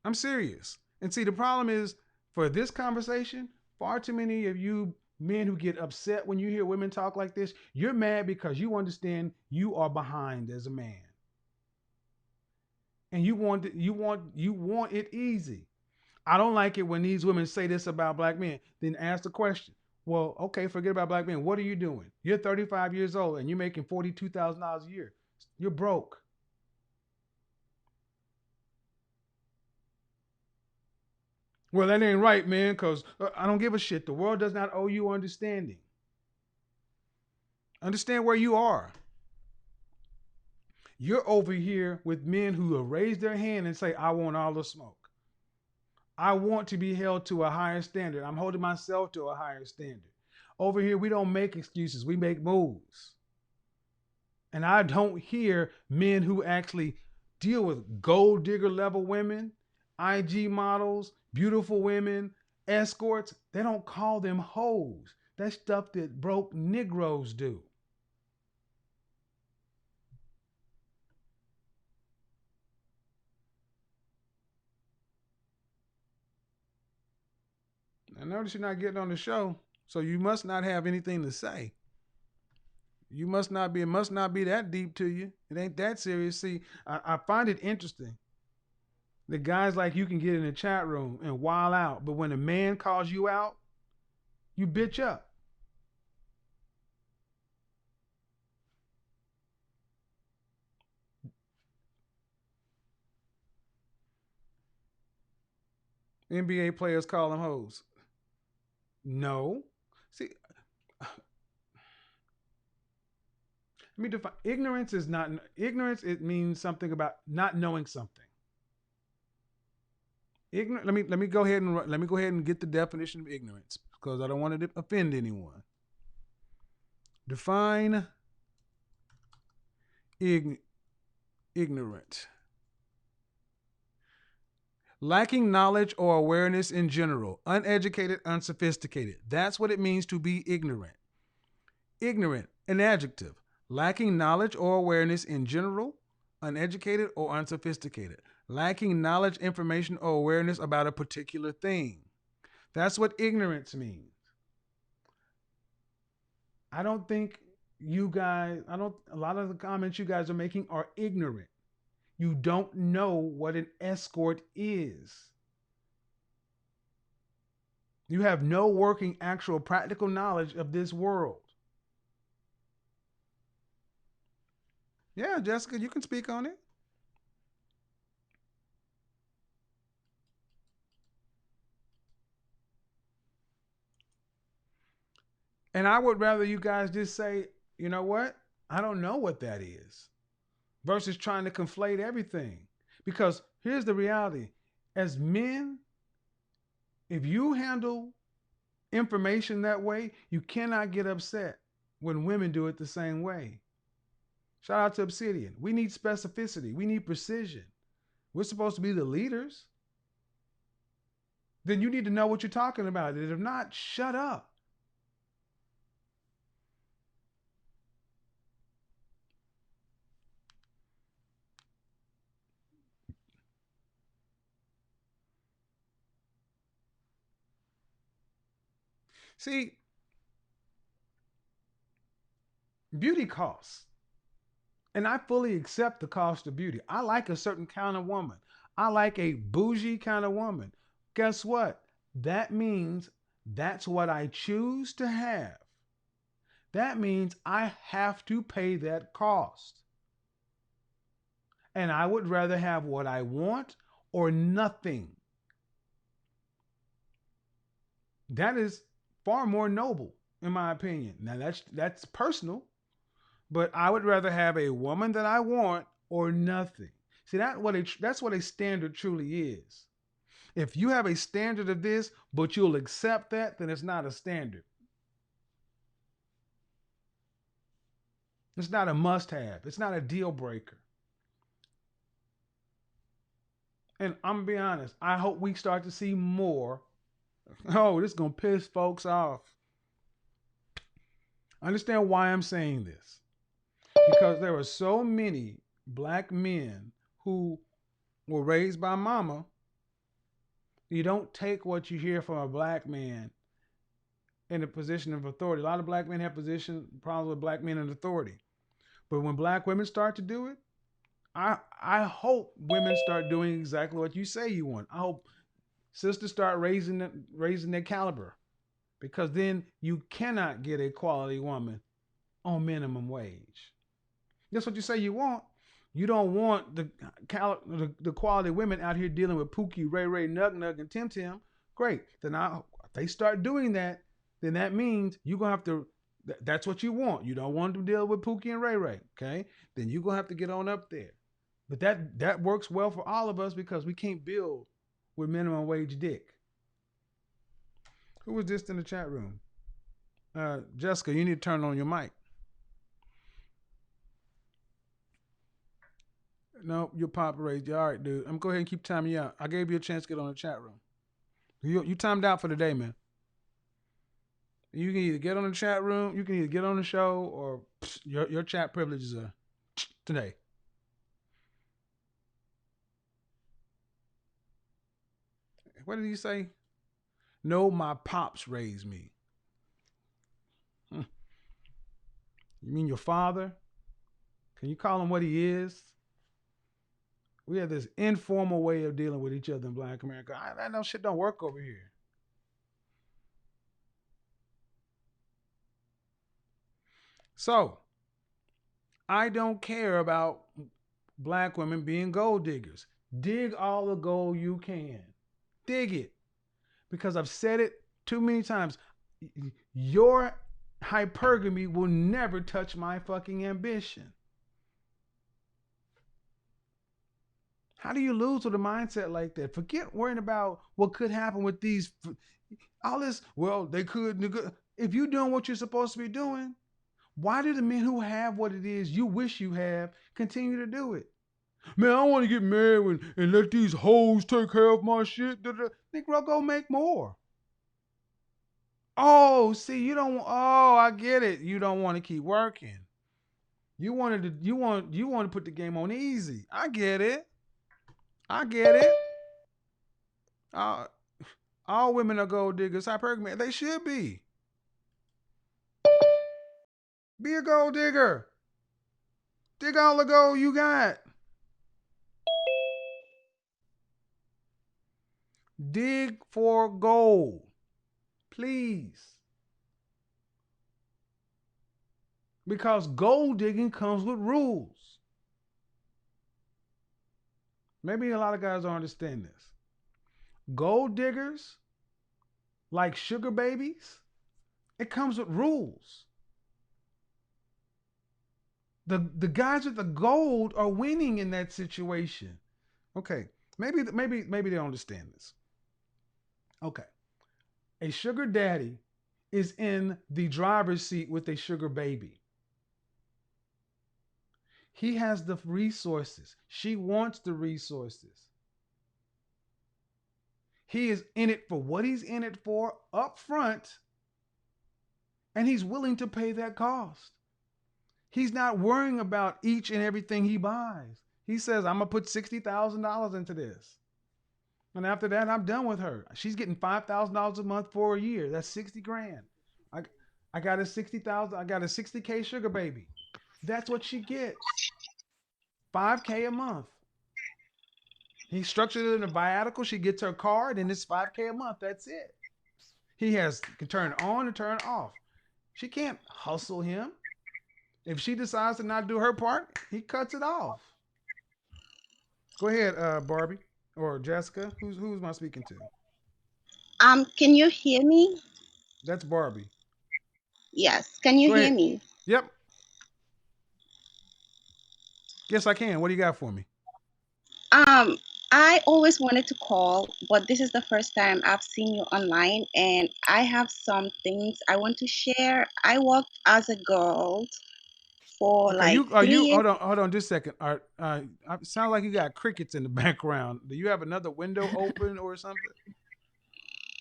I'm serious. And see, the problem is, for this conversation, far too many of you men who get upset when you hear women talk like this, you're mad because you understand you are behind as a man. And you want it easy. I don't like it when these women say this about black men. Then ask the question, well, okay, forget about black men. What are you doing? You're 35 years old and you're making $42,000 a year. You're broke. Well, that ain't right, man, because I don't give a shit. The world does not owe you understanding. Understand where you are. You're over here with men who will raise their hand and say, I want all the smoke. I want to be held to a higher standard. I'm holding myself to a higher standard. Over here, we don't make excuses. We make moves. And I don't hear men who actually deal with gold digger level women. IG models, beautiful women, escorts, they don't call them hoes. That's stuff that broke Negroes do. I notice you're not getting on the show, so you must not have anything to say. You must not be, it must not be that deep to you. It ain't that serious. See, I find it interesting that guys like you can get in the chat room and wild out, but when a man calls you out, you bitch up. NBA players call them hoes. No. See, let me define ignorance is not ignorance, it means something about not knowing something. Ignorant, let me go ahead and get the definition of ignorance because I don't want to offend anyone. Define ignorant. Lacking knowledge or awareness in general, uneducated, unsophisticated. That's what it means to be ignorant. Ignorant, an adjective. Lacking knowledge or awareness in general, uneducated or unsophisticated. Lacking knowledge, information, or awareness about a particular thing. That's what ignorance means. I don't think you guys, a lot of the comments you guys are making are ignorant. You don't know what an escort is. You have no working, actual, practical knowledge of this world. Yeah, Jessica, you can speak on it. And I would rather you guys just say, you know what? I don't know what that is. Versus trying to conflate everything. Because here's the reality. As men, if you handle information that way, you cannot get upset when women do it the same way. Shout out to Obsidian. We need specificity. We need precision. We're supposed to be the leaders. Then you need to know what you're talking about. And if not, shut up. See, beauty costs. And I fully accept the cost of beauty. I like a certain kind of woman. I like a bougie kind of woman. Guess what? That means that's what I choose to have. That means I have to pay that cost. And I would rather have what I want or nothing. That is far more noble, in my opinion. Now that's personal, but I would rather have a woman that I want or nothing. See, that's what a standard truly is. If you have a standard of this, but you'll accept that, then it's not a standard. It's not a must-have. It's not a deal breaker. And I'm going to be honest, I hope we start to see more. Oh, this is going to piss folks off. Understand why I'm saying this. Because there are so many black men who were raised by mama. You don't take what you hear from a black man in a position of authority. A lot of black men have problems with black men in authority. But when black women start to do it, I hope women start doing exactly what you say you want. I hope sisters start raising their caliber, because then you cannot get a quality woman on minimum wage. That's what you say you want. You don't want the quality women out here dealing with Pookie, Ray Ray, Nug Nug, and Tim Tim. Great. Then if they start doing that, then that means you're going to have to, that's what you want. You don't want to deal with Pookie and Ray Ray. Okay. Then you're going to have to get on up there. But that works well for all of us because we can't build with minimum wage dick. Who was this in the chat room? Jessica, you need to turn on your mic. No, your pop raised you. All right, dude. I'm going to go ahead and keep timing you out. I gave you a chance to get on the chat room. You timed out for the day, man. You can either get on the chat room, you can either get on the show, or your chat privileges are today. What did he say? No, my pops raised me. You mean your father? Can you call him what he is? We have this informal way of dealing with each other in Black America. I know shit don't work over here. So, I don't care about black women being gold diggers. Dig all the gold you can. Dig it. Because I've said it too many times. Your hypergamy will never touch my fucking ambition. How do you lose with a mindset like that? Forget worrying about what could happen with these. All this, well, they could. If you're doing what you're supposed to be doing, why do the men who have what it is you wish you have continue to do it? Man, I want to get married and let these hoes take care of my shit. Negro, go make more. Oh, see, you don't. Oh, I get it. You don't want to keep working. You want to put the game on easy. I get it. I get it. All women are gold diggers. Hypergamy. They should be. Be a gold digger. Dig all the gold you got. Dig for gold. Please. Because gold digging comes with rules. Maybe a lot of guys don't understand this. Gold diggers, like sugar babies, it comes with rules. The guys with the gold are winning in that situation. Okay, maybe they don't understand this. Okay, a sugar daddy is in the driver's seat with a sugar baby. He has the resources. She wants the resources. He is in it for what he's in it for up front, and he's willing to pay that cost. He's not worrying about each and everything he buys. He says, I'm going to put $60,000 into this. And after that, I'm done with her. She's getting $5,000 a month for a year. That's 60 grand. I got a 60,000. I got a 60K sugar baby. That's what she gets. 5K a month. He structured it in a viatical. She gets her card and it's 5K a month. That's it. He can turn on and turn off. She can't hustle him. If she decides to not do her part, he cuts it off. Go ahead, Barbie or Jessica. Who's am I speaking to? Can you hear me? That's Barbie. Yes. Can you Go hear ahead. me? Yep. Yes, I can. What do you got for me? I always wanted to call, but this is the first time I've seen you online, and I have some things I want to share. I worked as a girl for Okay, like are 3 you years. hold on just a second. Sound like you got crickets in the background. Do you have another window open or something?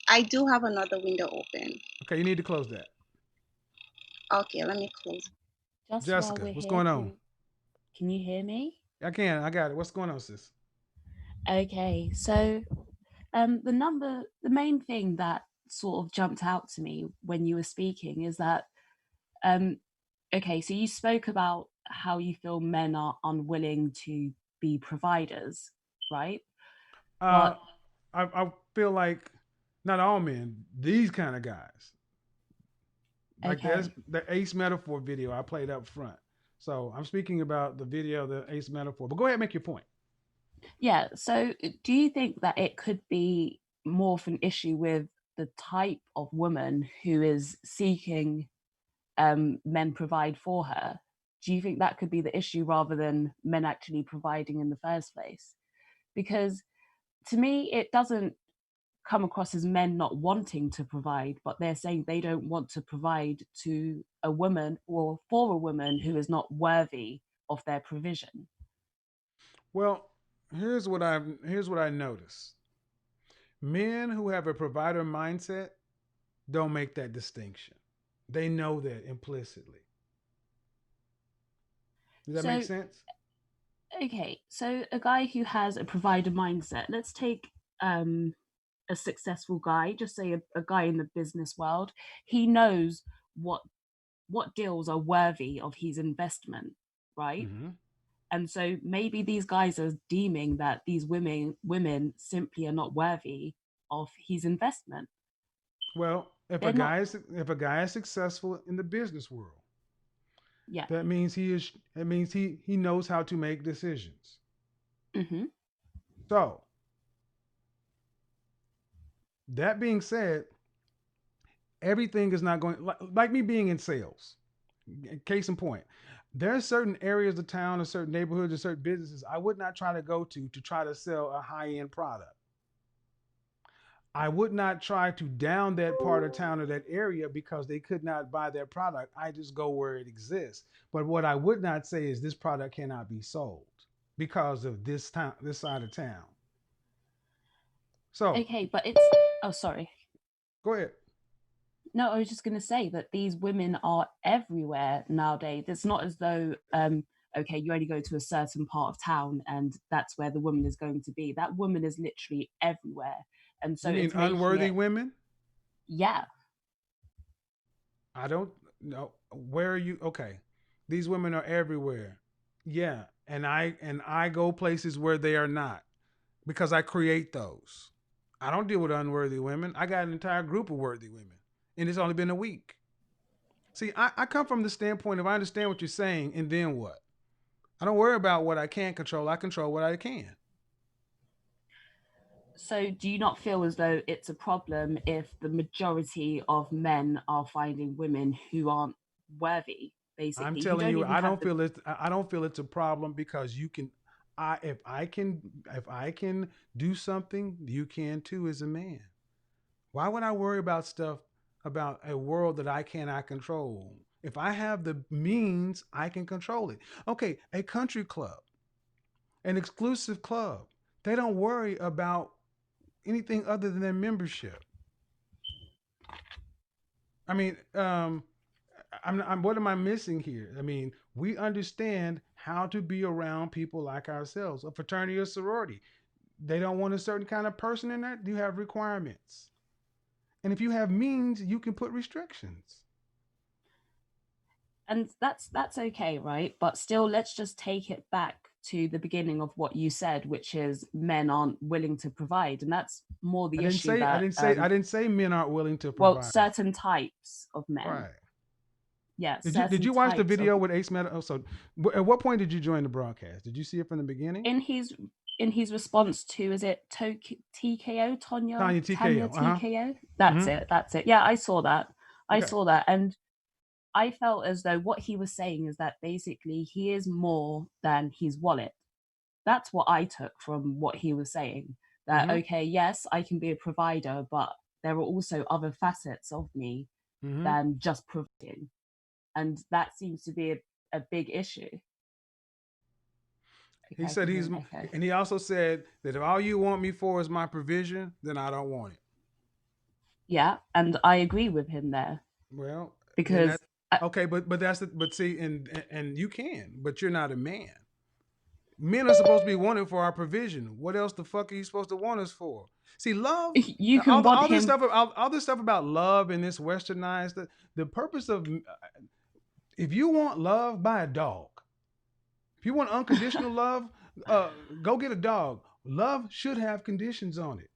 I do have another window open. Okay, you need to close that. Okay, let me close. Just while Jessica, we're what's here, going on? can you hear me? I can. I got it. What's going on, sis? Okay, so the main thing that sort of jumped out to me when you were speaking is that okay, so you spoke about how you feel men are unwilling to be providers, right? I feel like not all men, these kind of guys. Like Okay. the Ace Metaphor video I played up front. So I'm speaking about the video, the Ace Metaphor. But go ahead and make your point. Yeah, so do you think that it could be more of an issue with the type of woman who is seeking men provide for her? Do you think that could be the issue rather than men actually providing in the first place? Because to me, it doesn't come across as men not wanting to provide, but they're saying they don't want to provide to a woman or for a woman who is not worthy of their provision. Well, here's what I noticed. Men who have a provider mindset don't make that distinction. They know that implicitly. Does that make So, sense? okay, so a guy who has a provider mindset, let's take um, a successful guy, just say a guy in the business world, he knows what deals are worthy of his investment, right? Mm-hmm. And so maybe these guys are deeming that these women simply are not worthy of his investment. Well, They're not. if a guy is successful in the business world, Yeah. that means he knows how to make decisions. Hmm. So that being said, everything is not going like me being in sales. Case in point, there are certain areas of town or certain neighborhoods or certain businesses I would not try to go to try to sell a high end product. I would not try to down that part of town or that area because they could not buy their product. I just go where it exists. But what I would not say is this product cannot be sold because of this side of town. So Okay, but it's. Oh, sorry. go ahead. No, I was just going to say that these women are everywhere nowadays. It's not as though, okay, you only go to a certain part of town and that's where the woman is going to be. That woman is literally everywhere. And so You mean it's making unworthy it, women? yeah. I don't know. Where are you? Okay. These women are everywhere. Yeah. And I go places where they are not because I create those. I don't deal with unworthy women. I got an entire group of worthy women. And it's only been a week. See, I come from the standpoint of I understand what you're saying, and then what? I don't worry about what I can't control. I control what I can. So do you not feel as though it's a problem if the majority of men are finding women who aren't worthy, I'm basically, who telling don't you, even have the. I don't feel it's a problem because you can if I can do something, you can too as a man. Why would I worry about stuff about a world that I cannot control? If I have the means, I can control it. Okay, a country club, an exclusive club, they don't worry about anything other than their membership. I mean, what am I missing here? I mean, we understand how to be around people like ourselves, a fraternity or sorority. They don't want a certain kind of person in that. You have requirements. And if you have means, you can put restrictions. And that's okay, right? But still, let's just take it back to the beginning of what you said, which is men aren't willing to provide, and that's more the issue that I didn't say men aren't willing to well, provide. certain types of men. Right. Yeah, Did certain you watch the types of. video with Ace Metal? Oh, so at what point did you join the broadcast? Did you see it from the beginning? In his response to, is it TKO, Tanya Tanya TKO. TKO? That's Hmm. it. That's it. Yeah, I saw that. I Okay. saw that, and I felt as though what he was saying is that basically he is more than his wallet. That's what I took from what he was saying. That Hmm. okay, yes, I can be a provider, but there are also other facets of me Hmm. than just providing, and that seems to be a big issue. He Okay, I said can hear an echo. and he also said that if all you want me for is my provision, then I don't want it. Yeah, and I agree with him there Well, then because that's okay, but see, and you can, but you're not a man. Men are supposed to be wanted for our provision. What else the fuck are you supposed to want us for? See, love, you can want him. all this stuff about love and this westernized. The purpose of if you want love, buy a dog. If you want unconditional love, go get a dog. Love should have conditions on it.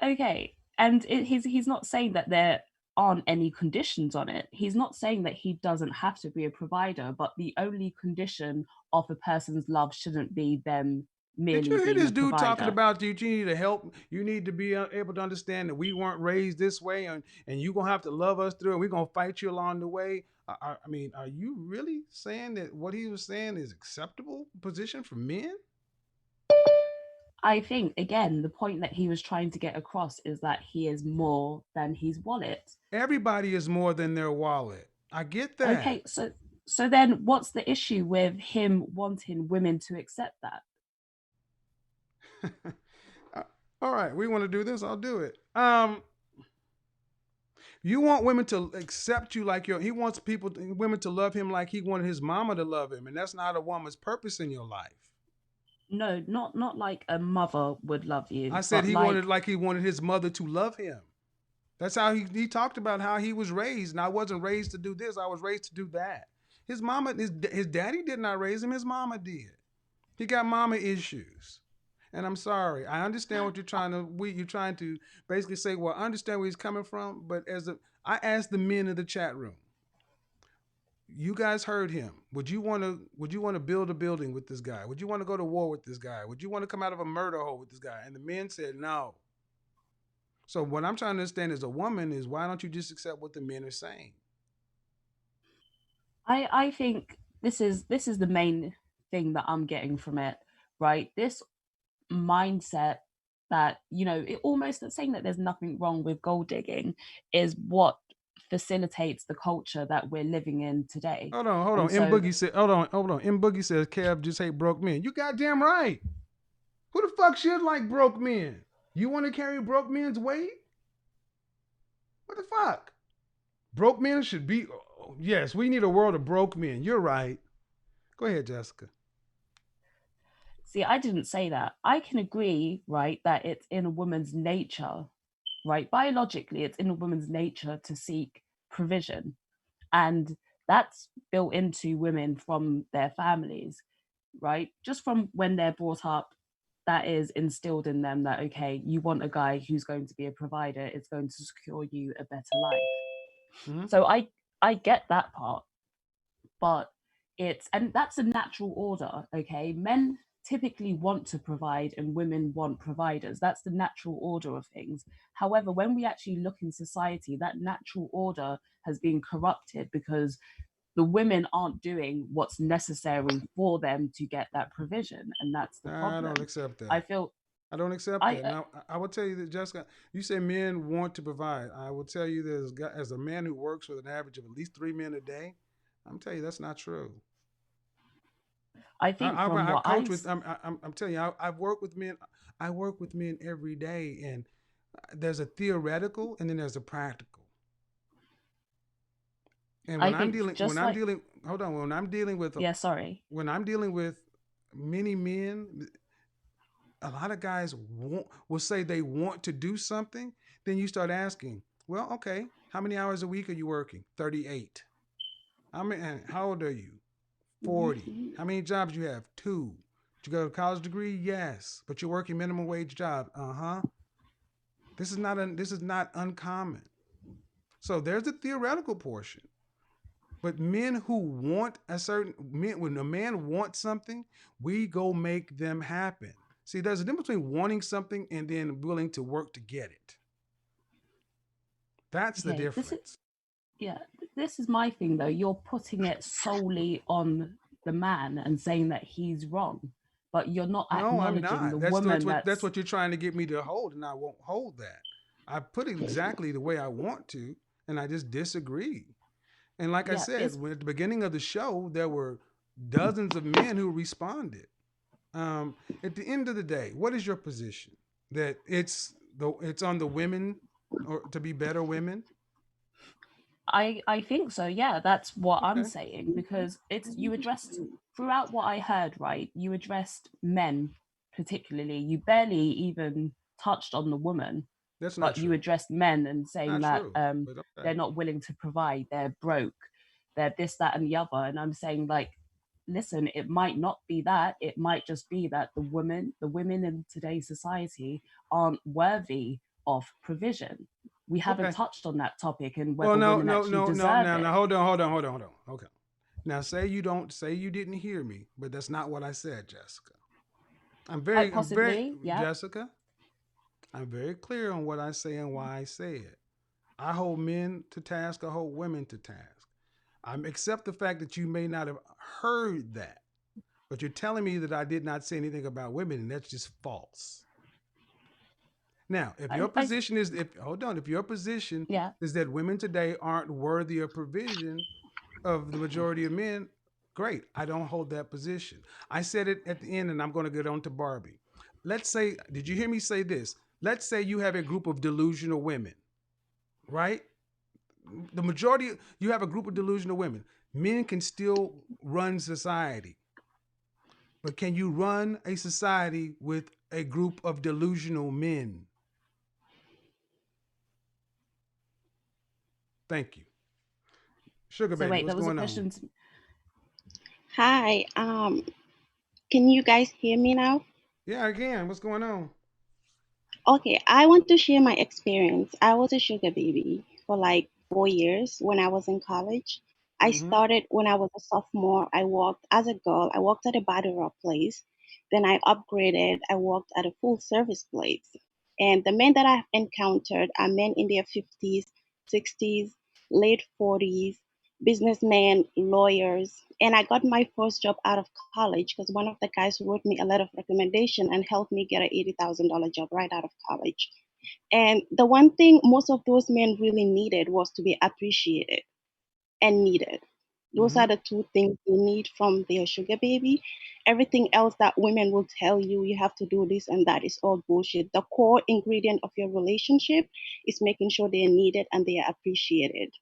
Okay, and he's not saying that there aren't any conditions on it. He's not saying that he doesn't have to be a provider, but the only condition of a person's love shouldn't be them Did merely you hear being this a dude talking provider. about you need to help? You need to be able to understand that we weren't raised this way, and you're gonna have to love us through, and we're gonna fight you along the way. I mean, are you really saying that what he was saying is acceptable position for men? I think again the point that he was trying to get across is that he is more than his wallet. Everybody is more than their wallet. I get that. Okay, so So then what's the issue with him wanting women to accept that? All right, we want to do this. I'll do it. You want women to accept you like he wants women to love him like he wanted his mama to love him, and that's not a woman's purpose in your life. No, not like a mother would love you. I said he like, wanted his mother to love him. That's how he talked about how he was raised, and I wasn't raised to do this. I was raised to do that. His mama, his daddy did not raise him. His mama did. He got mama issues. And I'm sorry. I understand what you're trying to basically say, well, I understand where he's coming from, but I asked the men in the chat room. You guys heard him. Would you want to build a building with this guy? Would you want to go to war with this guy? Would you want to come out of a murder hole with this guy? And the men said no. So what I'm trying to understand as a woman is, why don't you just accept what the men are saying? I think this is the main thing that I'm getting from it, right? This mindset that, it almost saying that there's nothing wrong with gold digging is what facilitates the culture that we're living in today. Hold on. M Boogie said, hold on. M Boogie says Kev just hate broke men. You goddamn right. Who the fuck should like broke men? You want to carry broke men's weight? What the fuck? Broke men should be. Yes, we need a world of broke men. You're right. Go ahead, Jessica. See, I didn't say that. I can agree, right, that it's in a woman's nature, right? Biologically, it's in a woman's nature to seek provision. And that's built into women from their families, right? Just from when they're brought up, that is instilled in them that, okay, you want a guy who's going to be a provider, it's going to secure you a better life. Mm-hmm. So I get that part, but and that's a natural order, okay? Men typically want to provide and women want providers. That's the natural order of things. However, when we actually look in society, that natural order has been corrupted because the women aren't doing what's necessary for them to get that provision. And that's the problem. I don't accept that. I don't accept that. Now, I will tell you that, Jessica, you say men want to provide. I will tell you that as a man who works with an average of at least 3 men a day, I'm telling you that's not true. I think I'm telling you, I work with men. I work with men every day, and there's a theoretical and then there's a practical. And when I'm dealing with many men, a lot of guys will say they want to do something. Then you start asking, well, okay, how many hours a week are you working? 38. How old are you? 40. How many jobs you have? 2. Did you go to a college degree? Yes. But you're working minimum wage job. This is not uncommon. So there's a theoretical portion. But men who want when a man wants something, we go make them happen. See, there's a difference between wanting something and then willing to work to get it. That's the difference. This is my thing, though. You're putting it solely on the man and saying that he's wrong, but you're not acknowledging the woman. That's what you're trying to get me to hold, and I won't hold that. I put it exactly the way I want to, and I just disagree. And like I said, at the beginning of the show, there were dozens of men who responded. At the end of the day, what is your position? That it's on the women or to be better women? I think so. Yeah, that's what I'm saying, because you addressed throughout what I heard, right? You addressed men particularly. You barely even touched on the woman. That's not true. You addressed men and saying that they're not willing to provide, they're broke, they're this, that, and the other. And I'm saying, like, listen, it might not be that. It might just be that the women in today's society aren't worthy of provision. We haven't touched on that topic and whether women actually deserve it. Now, hold on. Okay. Now, say you didn't hear me, but that's not what I said, Jessica. Jessica, I'm very clear on what I say and why I say it. I hold men to task. I hold women to task. I accept the fact that you may not have heard that, but you're telling me that I did not say anything about women, and that's just false. Now, if your position is that women today aren't worthy of provision, of the majority of men, great. I don't hold that position. I said it at the end, and I'm going to get on to Barbie. Let's say, did you hear me say this? Let's say you have a group of delusional women, right? The majority, you have a group of delusional women. Men can still run society, but can you run a society with a group of delusional men? Thank you. Sugar So baby, wait, what's there was a going on? question. Hi, can you guys hear me now? Yeah, again, what's going on? Okay, I want to share my experience. I was a sugar baby for like 4 years when I was in college. I Mm-hmm. started when I was a sophomore. I worked as a girl. I worked at a body wrap place. Then I upgraded. I worked at a full service place. And the men that I've encountered are men in their 50s, 60s, late 40s, businessmen, lawyers. And I got my first job out of college because one of the guys wrote me a letter of recommendation and helped me get an $80,000 job right out of college. And the one thing most of those men really needed was to be appreciated and needed. Those Mm-hmm. are the two things you need from their sugar baby. Everything else that women will tell you, you have to do this and that, is all bullshit. The core ingredient of your relationship is making sure they're needed and they are appreciated,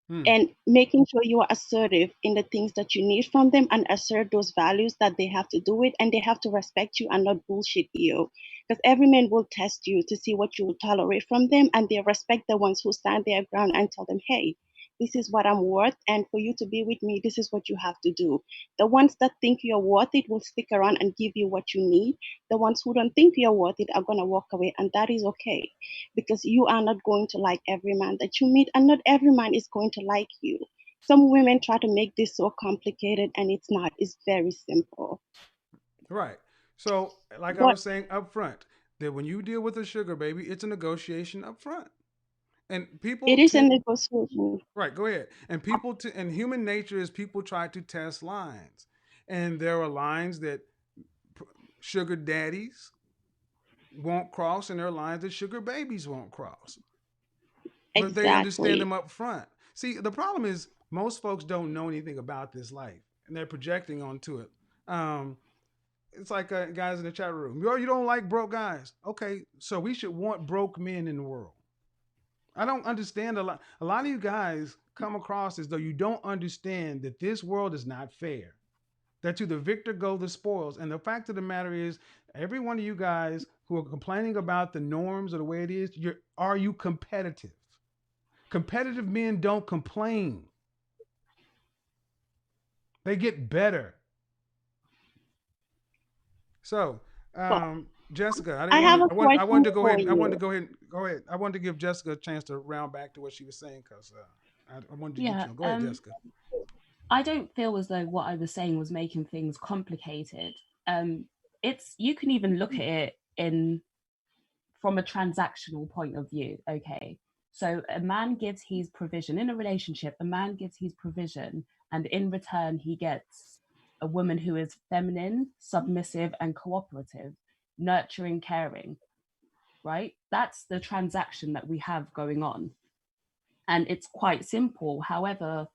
Hmm. and making sure you are assertive in the things that you need from them and assert those values that they have to do it, and they have to respect you and not bullshit you, because every man will test you to see what you will tolerate from them, and they respect the ones who stand their ground and tell them, hey, this is what I'm worth, and for you to be with me, this is what you have to do. The ones that think you're worth it will stick around and give you what you need. The ones who don't think you're worth it are going to walk away, and that is okay, because you are not going to like every man that you meet, and not every man is going to like you. Some women try to make this so complicated, and it's not. It's very simple. Right. So, like I But was saying up front, that when you deal with a sugar baby, it's a negotiation up front. And it people is a tend, negotiation. right, go ahead. And and human nature is people try to test lines. And there are lines that sugar daddies won't cross, and there are lines that sugar babies won't cross. But they understand Exactly. them up front. See, the problem is most folks don't know anything about this life, and they're projecting onto it. Um, it's like guys in the chat room. You don't like broke guys. Okay, so we should want broke men in the world. I don't understand a lot. A lot of you guys come across as though you don't understand that this world is not fair. That to the victor go the spoils. And the fact of the matter is, every one of you guys who are complaining about the norms or the way it is, are you competitive? Competitive men don't complain. They get better. So, But Jessica, I didn't I want have a to. I wanted question to go for ahead. I wanted to you. go ahead. Go ahead. I wanted to give Jessica a chance to round back to what she was saying because I wanted to get Yeah, you on. Go ahead, Jessica. I don't feel as though what I was saying was making things complicated. Um, it's you can even look at it in from a transactional point of view. Okay, so a man gives his provision in a relationship. A man gives his provision, and in return, he gets a woman who is feminine, submissive, and cooperative, nurturing, caring. Right? That's the transaction that we have going on, and it's quite simple. However,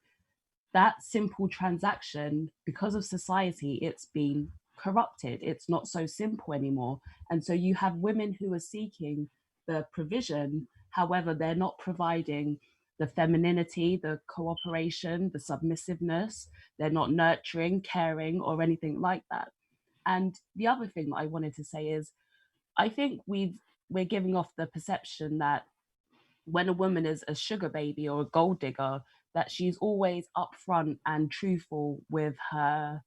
that simple transaction, because of society, it's been corrupted. It's not so simple anymore. And so you have women who are seeking the provision, however, they're not providing the femininity, the cooperation, the submissiveness. They're not nurturing, caring, or anything like that. And the other thing that I wanted to say is I think we're giving off the perception that when a woman is a sugar baby or a gold digger, that she's always upfront and truthful with her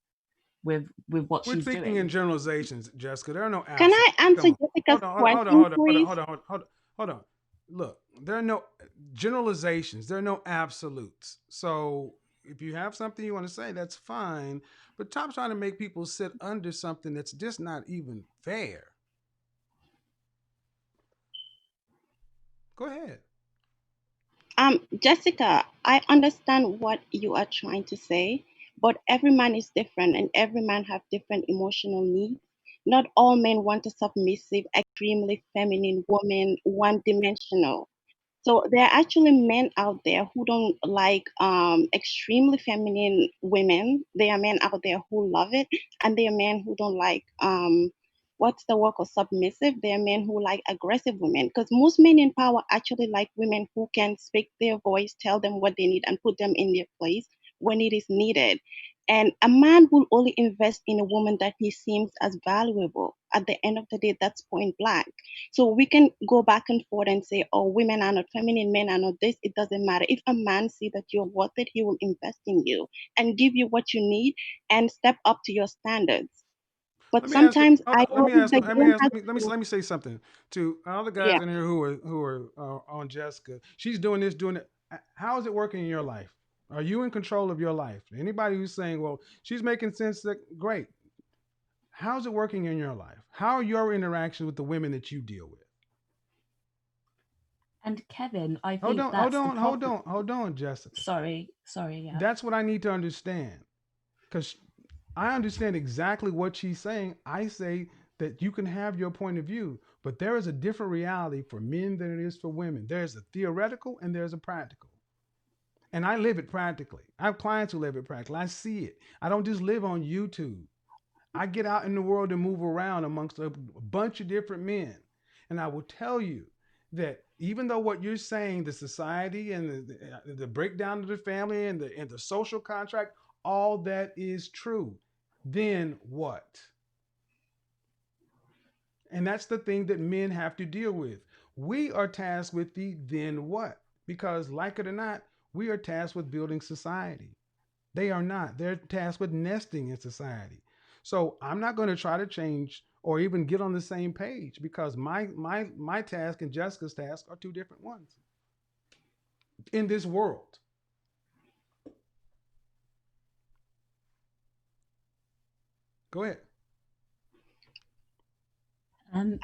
with what We're she's speaking in doing. generalizations, Jessica. There are no Can absolutes. I answer Come on. Jessica's Hold on. Hold on. Hold on. question, Hold on. Hold on. please? Hold on. Hold on. Look, there are no generalizations. There are no absolutes. So if you have something you want to say, that's fine. But stop trying to make people sit under something that's just not even fair. Go ahead. Jessica, I understand what you are trying to say, but every man is different and every man have different emotional needs. Not all men want a submissive, extremely feminine woman, one dimensional. So there are actually men out there who don't like extremely feminine women. There are men out there who love it, and there are men who don't like what's the word called submissive. There are men who like aggressive women because most men in power actually like women who can speak their voice, tell them what they need, and put them in their place when it is needed. And a man will only invest in a woman that he seems as valuable. At the end of the day, that's point blank. So we can go back and forth and say, oh, women are not feminine, men are not this. It doesn't matter. If a man sees that you're worth it, he will invest in you and give you what you need and step up to your standards. But Let me ask. sometimes Hold I on, let me always ask. the Let me game ask. has to, Let me say something to all the guys yeah. in here who are on Jessica. She's doing this, doing it. How is it working in your life? Are you in control of your life? Anybody who's saying, "Well, she's making sense," that great. How's it working in your life? How are your interactions with the women that you deal with? And Kevin, I Hold think on, hold that's the on, hold problem. on, hold on, Jessica. Sorry, yeah. That's what I need to understand because I understand exactly what she's saying. I say that you can have your point of view, but there is a different reality for men than it is for women. There's a theoretical and there's a practical. And I live it practically. I have clients who live it practically. I see it. I don't just live on YouTube. I get out in the world and move around amongst a bunch of different men. And I will tell you that even though what you're saying, the society and the breakdown of the family and the social contract, all that is true. Then what? And that's the thing that men have to deal with. We are tasked with the then what? Because, like it or not, we are tasked with building society. They are not. They're tasked with nesting in society. So I'm not going to try to change or even get on the same page because my task and Jessica's task are two different ones in this world. Go ahead.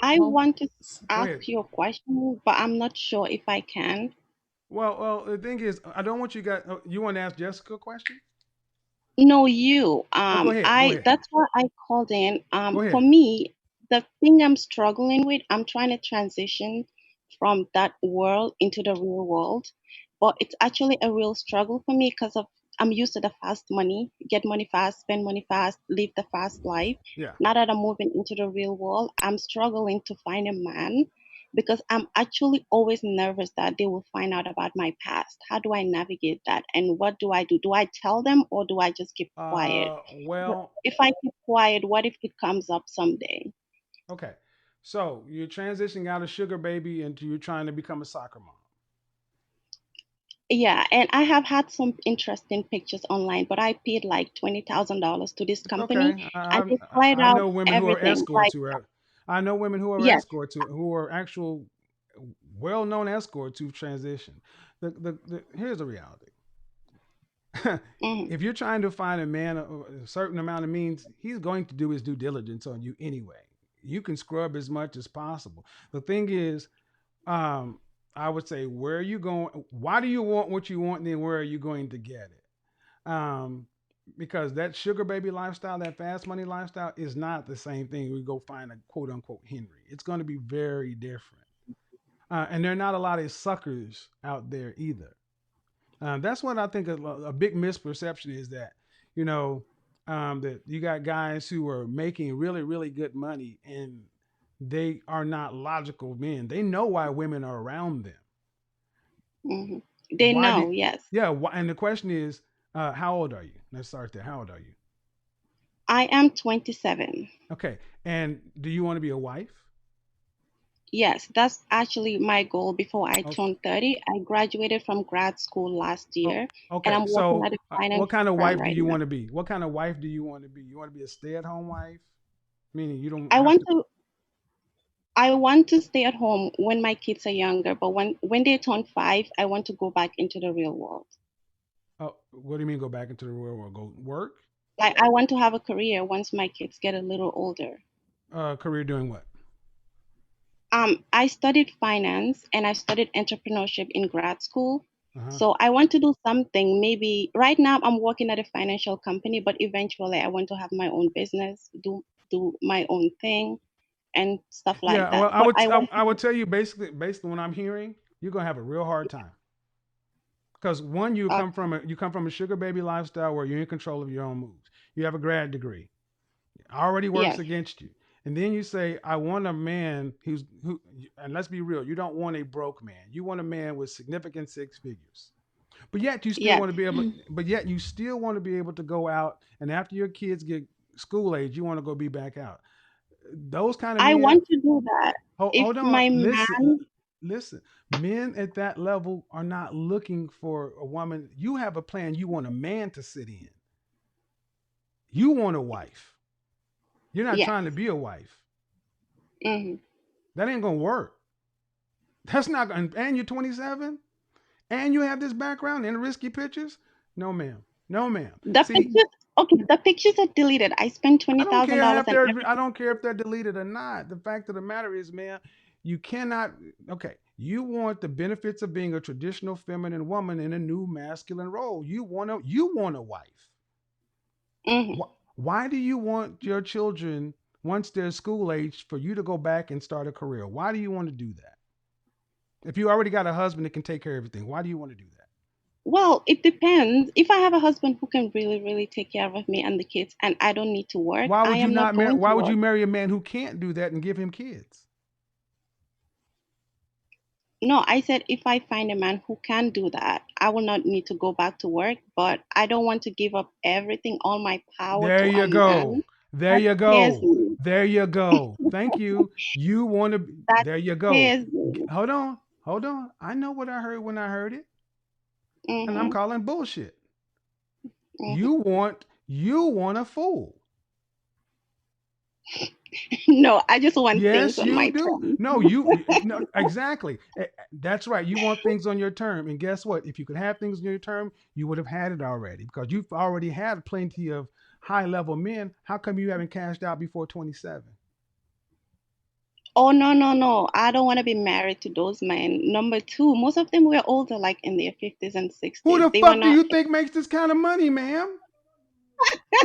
I Well, want to Go ask ahead. you a question, but I'm not sure if I can. Well, the thing is, I don't want you guys. You want to ask Jessica a question? No, you. Oh, go ahead. Go I ahead. That's why I called in. Go For ahead. me, the thing I'm struggling with, I'm trying to transition from that world into the real world, but it's actually a real struggle for me because of I'm used to the fast money, get money fast, spend money fast, live the fast life. Yeah. Now that I'm moving into the real world, I'm struggling to find a man because I'm actually always nervous that they will find out about my past. How do I navigate that? And what do I do? Do I tell them or do I just keep quiet? But Well, if I keep quiet, what if it comes up someday? okay. So you're transitioning out of sugar baby into you're trying to become a soccer mom. Yeah, and I have had some interesting pictures online, but I paid like $20,000 to this company, Okay, and they tried I out know women who are everything. Like, escorts who are, I know women yes, who are actual well-known escorts who've transitioned. Here's the reality. hmm If you're trying to find a man a certain amount of means, he's going to do his due diligence on you anyway. You can scrub as much as possible. The thing is, um, I would say, where are you going? Why do you want what you want? And then where are you going to get it? Because that sugar baby lifestyle, that fast money lifestyle, is not the same thing. We go find a quote unquote Henry. It's going to be very different. And there are not a lot of suckers out there either. That's what I think a big misperception is that, you know, that you got guys who are making really, really good money and they are not logical men. They know why women are around them. hmm They Why do, know, yes. yeah. And the question is, how old are you? Let's start there. How old are you? I am 27. Okay. And do you want to be a wife? Yes, that's actually my goal before I Oh, turn 30. I graduated from grad school last oh, year, and okay. I'm working So, at a what financial kind of firm wife do right you now. want to be? What kind of wife do you want to be? You want to be a stay-at-home wife, meaning you don't I have want to. to I want to stay at home when my kids are younger, but when they turn 5, I want to go back into the real world. Oh, what do you mean go back into the real world? Go work? Like I want to have a career once my kids get a little older. Career doing what? I studied finance and I studied entrepreneurship in grad school. Uh huh. So I want to do something. Maybe right now I'm working at a financial company, but eventually I want to have my own business, do my own thing and stuff like Yeah. that. Well, But I want I would to, tell you basically based on what I'm hearing, you're gonna have a real hard time. Because one, you come from a sugar baby lifestyle where you're in control of your own moves. You have a grad degree, already works Yes. against you. And then you say, I want a man who, and let's be real, you don't want a broke man. You want a man with significant six figures. But yet you still Yes. want to be able, but yet you still want to be able to go out, and after your kids get school age, you want to go be back out. Those kind of I men, want to do that. If hold on, my man, listen. Men at that level are not looking for a woman. You have a plan. You want a man to sit in. You want a wife. You're not yes. trying to be a wife. hmm That ain't gonna work. That's not gonna. And you're 27, and you have this background and risky pictures. No, ma'am. No, ma'am. The See, pictures, okay, the pictures are deleted. I spent I don't care $20,000 if and they're. I don't care if they're deleted or not. The fact of the matter is, man, you cannot. Okay, you want the benefits of being a traditional feminine woman in a new masculine role. You want a. You want a wife. everything. Why do you want your children, once they're school age, for you to go back and start a career? Why do you want to do that? If you already got a husband that can take care of everything, why do you want to do that? Well, it depends. If I have a husband who can really, really take care of me and the kids, and I don't need to work, Why I would you am not not marry? going to Why would you work. marry a man who can't do that and give him kids? No, I said if I find a man who can do that, I will not need to go back to work, but I don't want to give up everything, all my power There to you a man go. There that you scares go. me. There you go. Thank you. You want to. That There you go. scares me. Hold on. Hold on. I know what I heard when I heard it, and I'm hmm calling bullshit. hmm You want a fool. No, I just want things Yes, on you my do. terms. No, no, exactly. That's right. You want things on your term. And guess what? If you could have things on your term, you would have had it already because you've already had plenty of high level men. How come you haven't cashed out before 27? Oh, no, no, no. I don't want to be married to those men. Number two, most of them were older, like in their 50s and Who 60s. the They were fuck do not. you think makes this kind of money, ma'am?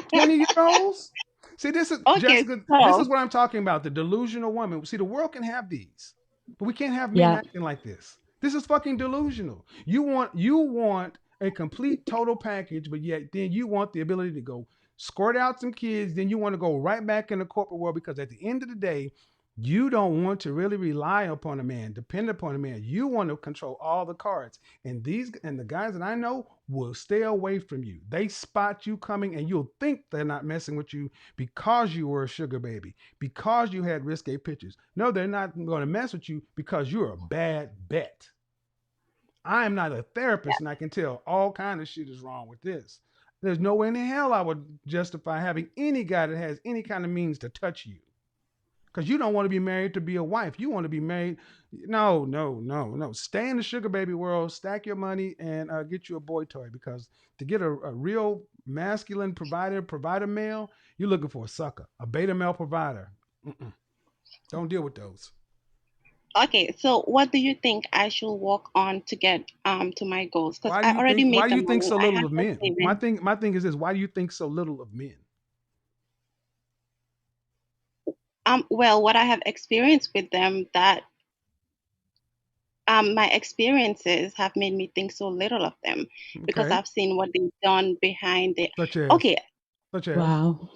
20-year-olds? See, this is Okay, Jessica, this so, is what I'm talking about. The delusional woman. See, the world can have these, but we can't have men Yeah. acting like this. This is fucking delusional. You want a complete total package, but yet then you want the ability to go squirt out some kids, then you want to go right back in the corporate world because at the end of the day, you don't want to really rely upon a man, depend upon a man. You want to control all the cards. And the guys that I know will stay away from you. They spot you coming and you'll think they're not messing with you because you were a sugar baby, because you had risque pictures. No, they're not going to mess with you because you're a bad bet. I am not a therapist and I can tell all kind of shit is wrong with this. There's no way in hell I would justify having any guy that has any kind of means to touch you. Because you don't want to be married to be a wife. You want to be married. No, no, no, no. Stay in the sugar baby world, stack your money, and get you a boy toy. Because to get a real masculine provider male, you're looking for a sucker, a beta male provider. Mm-mm. Don't deal with those. okay, so what do you think I should work on to get to my goals? Because Why do I you already think? Why made do the you think money. so I little have of the men? My savings. thing. My thing is this: why do you think so little of men? Well, what I have experienced with them, that my experiences have made me think so little of them because Okay, I've seen what they've done behind the. such as, Okay, such as. Wow.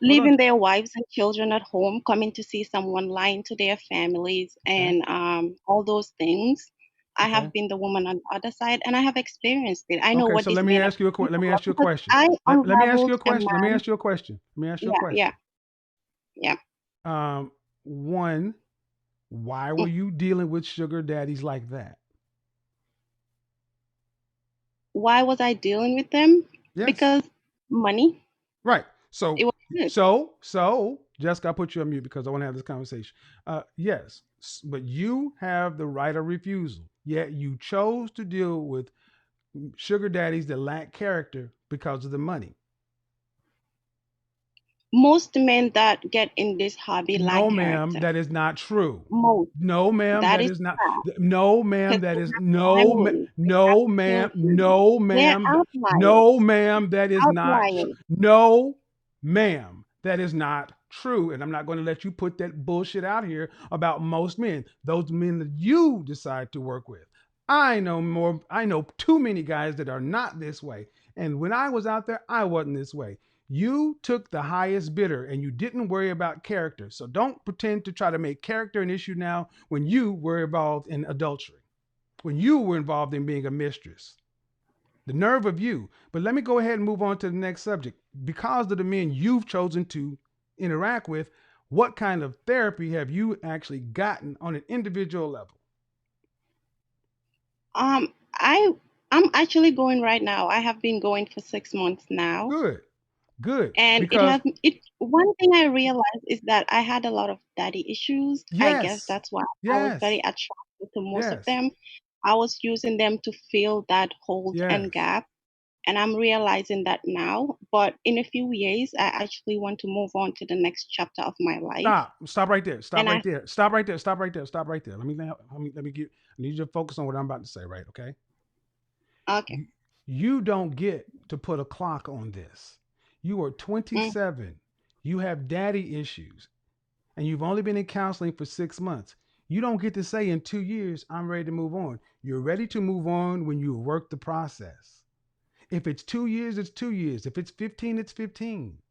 Hold on. leaving their wives and children at home, coming to see someone, lying to their families, Okay, and all those things. I okay. have been the woman on the other side, and I have experienced it. I know Okay, what so these let me men are ask you a capable let me of ask you a because question. I Let me ask you unraveled a a question. Let me man. ask you a question. Let me ask you a Yeah, yeah. question. Yeah. One, why were Mm. you dealing with sugar daddies like that? Why was I dealing with them? Yes. Because money. Right. It So was good. Jessica, I put you on mute because I want to have this conversation. Yes, but you have the right of refusal. Yet you chose to deal with sugar daddies that lack character because of the money. Most men that get in this hobby lack No, ma'am, character. that is not true. Most. No, ma'am, That that is is not. fact. No, ma'am, Because that they is have no, families. They have no, ma'am, children. no, They're ma'am, no, outliers. ma'am, that is not. Outliers. No, ma'am, that is not true. And I'm not going to let you put that bullshit out here about most men. Those men that you decide to work with. I know too many guys that are not this way. And when I was out there, I wasn't this way. You took the highest bidder and you didn't worry about character. So don't pretend to try to make character an issue now when you were involved in adultery, when you were involved in being a mistress. The nerve of you. But let me go ahead and move on to the next subject. Because of the men you've chosen to interact with, what kind of therapy have you actually gotten on an individual level? I I'm actually going right now. I have been going for 6 months now. Good, good. And Because one thing I realized is that I had a lot of daddy issues. I guess yes, that's why I was very yes, attracted to most of yes, them. I was using them to fill that hole and yes. gap. And I'm realizing that now. But in a few years, I actually want to move on to the next chapter of my life. Stop right there. Stop And right there. Stop right there. Stop right there. Stop right there. Let me get. I need you to focus on what I'm about to say. Right? Okay. okay. You don't get to put a clock on this. You are Mm, 27. You have daddy issues, and you've only been in counseling for 6 months. You don't get to say in 2 years, I'm ready to move on. You're ready to move on when you work the process. If it's 2 years, it's 2 years. If it's 15, it's 15.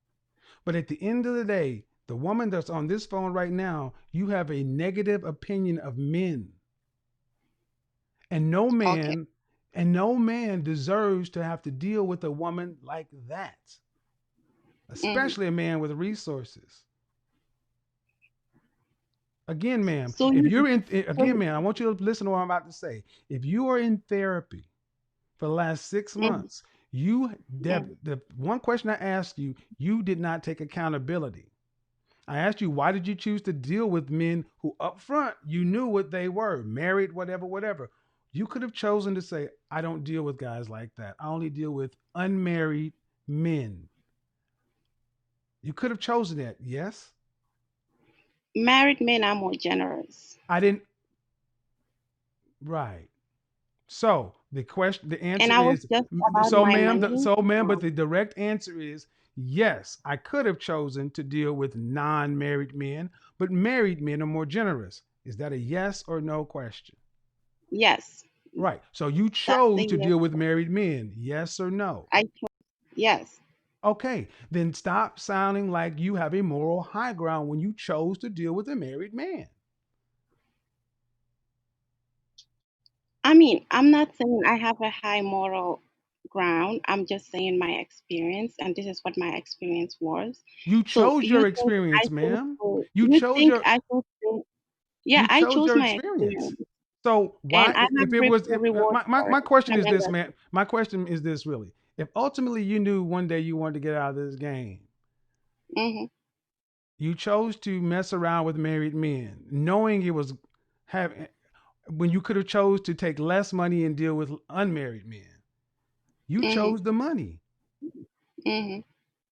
But at the end of the day, the woman that's on this phone right now, you have a negative opinion of men. And no okay. man and no man deserves to have to deal with a woman like that, hmm especially a man with resources. Again, ma'am, So if you, you're in so, again, man, I want you to listen to what I'm about to say. If you are in therapy for the last six mm, months, you mm, the one question I asked you, you did not take accountability. I asked you, why did you choose to deal with men who up front you knew what they were, married, whatever, whatever. You could have chosen to say, I don't deal with guys like that. I only deal with unmarried men. You could have chosen that, yes? married men are more generous. I didn't, right. So the And answer I was is, just about my money. so ma'am, but Um, the direct answer is yes. I could have chosen to deal with non-married men, but married men are more generous. Is that a yes or no question? yes, Right. So you that's the chose to yes. deal with married men, yes or no? I chose yes. Okay. Then stop sounding like you have a moral high ground when you chose to deal with a married man. I mean, I'm not saying I have a high moral ground. I'm just saying my experience, and this is what my experience was. You So chose your experience, ma'am. you think I should do, yeah, You I chose chose your my experience. experience, So and why, I if have it reaped was, the rewards my for it. question is And this, man. My question is this, really. If ultimately you knew one day you wanted to get out of this game, hmm you chose to mess around with married men, knowing it was have when you could have chose to take less money and deal with unmarried men. You hmm chose the money. hmm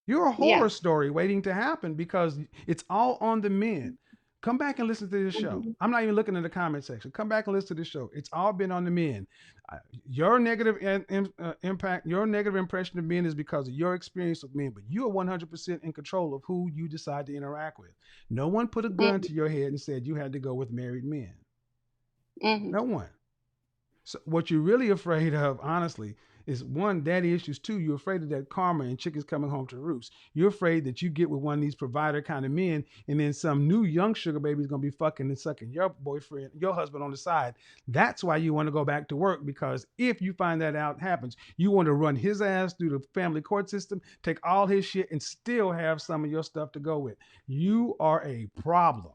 You're a horror yes. story waiting to happen because it's all on the men. Come back and listen to this show. hmm I'm not even looking at the comment section. Come back and listen to this show. It's all been on the men. Your negative impact, your negative impression of men is because of your experience with men, but you are 100% in control of who you decide to interact with. No one put a gun hmm to your head and said you had to go with married men. hmm No one. So what you're really afraid of, honestly, is one, daddy issues. Two, you're afraid of that karma and chickens coming home to roost. You're afraid that you get with one of these provider kind of men, and then some new young sugar baby is gonna be fucking and sucking your boyfriend, your husband on the side. That's why you want to go back to work, because if you find that out happens, you want to run his ass through the family court system, take all his shit, and still have some of your stuff to go with. You are a problem.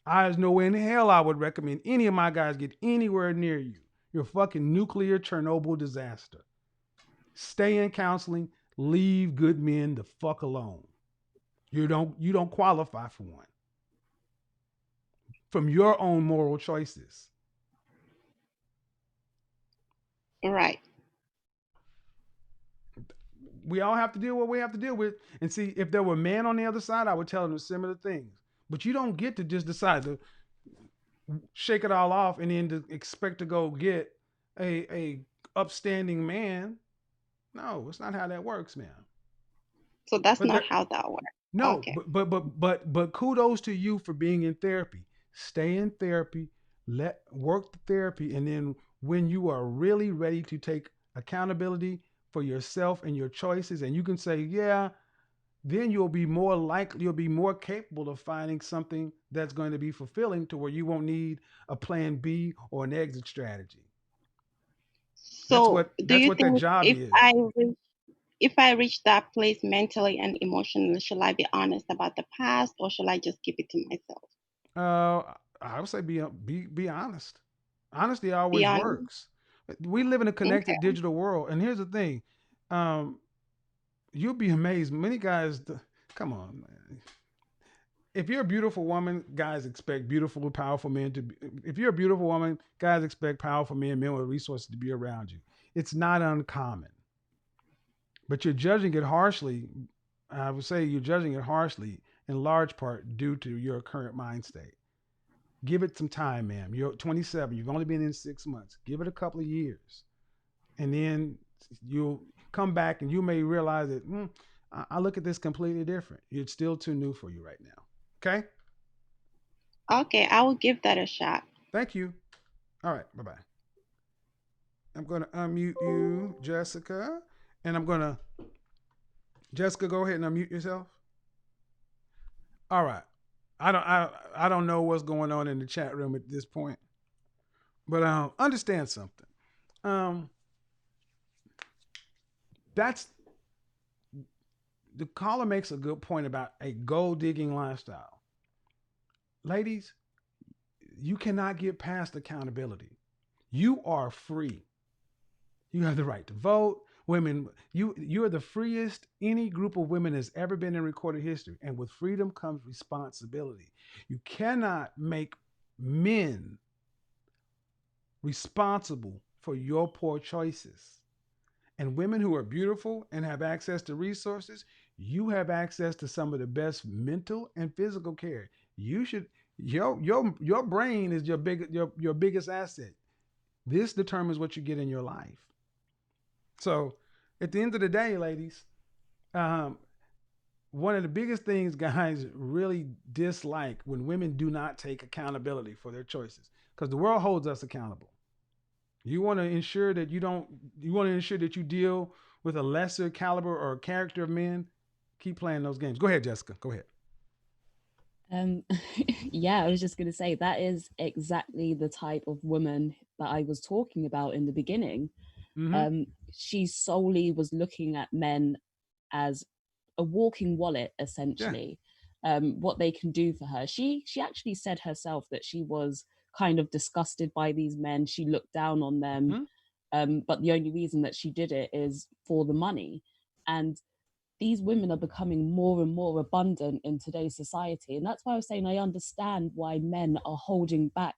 There's no way in hell I would recommend any of my guys get anywhere near you. You're a fucking nuclear Chernobyl disaster. Stay in counseling. Leave good men the fuck alone. You don't qualify for one from your own moral choices. Right. We all have to deal with what we have to deal with. And see, if there were men on the other side, I would tell them similar things. But you don't get to just decide to shake it all off and then to expect to go get a upstanding man. No, it's not how that works, man. So that's But not there, how that works. no, Okay. but kudos to you for being in therapy. Stay in therapy. work the therapy, and then when you are really ready to take accountability for yourself and your choices, and you can say, yeah, then you'll be more likely, you'll be more capable of finding something that's going to be fulfilling to where you won't need a plan B or an exit strategy. So, do That's you what that think job is. if I reach that place mentally and emotionally, should I be honest about the past, or should I just keep it to myself? I would say be honest. Honesty Be always honest. works. We live in a Okay. connected digital world, and here's the thing: um, you'll be amazed. Many guys, come on, man. If you're a beautiful woman, guys expect beautiful, powerful men to be. If you're a beautiful woman, guys expect powerful men with resources to be around you. It's not uncommon, but you're judging it harshly. I would say you're judging it harshly in large part due to your current mind state. Give it some time, ma'am. You're 27. You've only been in 6 months. Give it a couple of years, and then you'll come back and you may realize that I look at this completely different. It's still too new for you right now. Okay. Okay, I will give that a shot. Thank you. All right. Bye bye. I'm going to unmute you, Jessica, and I'm going to Jessica, go ahead and unmute yourself. All right. I don't know what's going on in the chat room at this point, but understand something. That's the caller makes a good point about a gold digging lifestyle. Ladies, you cannot get past accountability. You are free. You have the right to vote. Women, you're the freest any group of women has ever been in recorded history. And with freedom comes responsibility. You cannot make men responsible for your poor choices. And women who are beautiful and have access to resources, you have access to some of the best mental and physical care. You should your brain is your biggest asset. This determines what you get in your life. So, at the end of the day, ladies, one of the biggest things guys really dislike when women do not take accountability for their choices, because the world holds us accountable. You want to ensure that you want to ensure that you deal with a lesser caliber or character of men. Keep playing those games. Go ahead, Jessica. Go ahead. Um, yeah, I was just going to say that is exactly the type of woman that I was talking about in the beginning. Mm-hmm. She solely was looking at men as a walking wallet, Yeah. essentially. What they can do for her. She actually said herself that she was kind of disgusted by these men. She looked down on them, but the only reason that she did it is for the money. And these women are becoming more and more abundant in today's society. And that's why I was saying I understand why men are holding back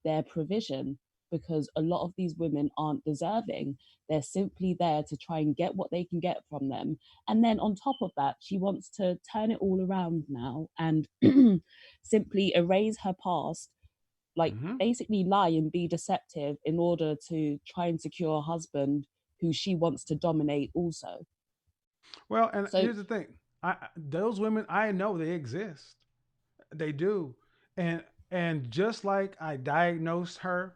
their provision, because a lot of these women aren't deserving. They're simply there to try and get what they can get from them. And then on top of that, she wants to turn it all around now and simply erase her past, like basically lie and be deceptive in order to try and secure a husband who she wants to dominate also. Well, and So here's the thing: those women, I know they exist. They do, and just like I diagnosed her,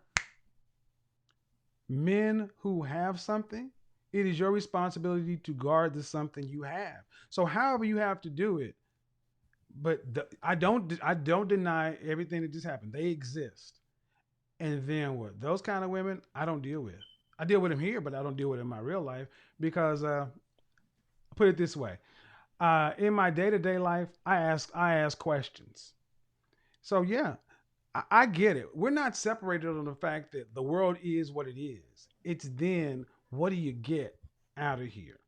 men who have something, it is your responsibility to guard the something you have. So, however you have to do it, but I don't deny everything that just happened. They exist, and then what? Those kind of women, I don't deal with. I deal with them here, but I don't deal with them in my real life because put it this way: in my day to day life, I ask questions. So yeah, I get it. We're not separated on the fact that the world is what it is. It's then what do you get out of here?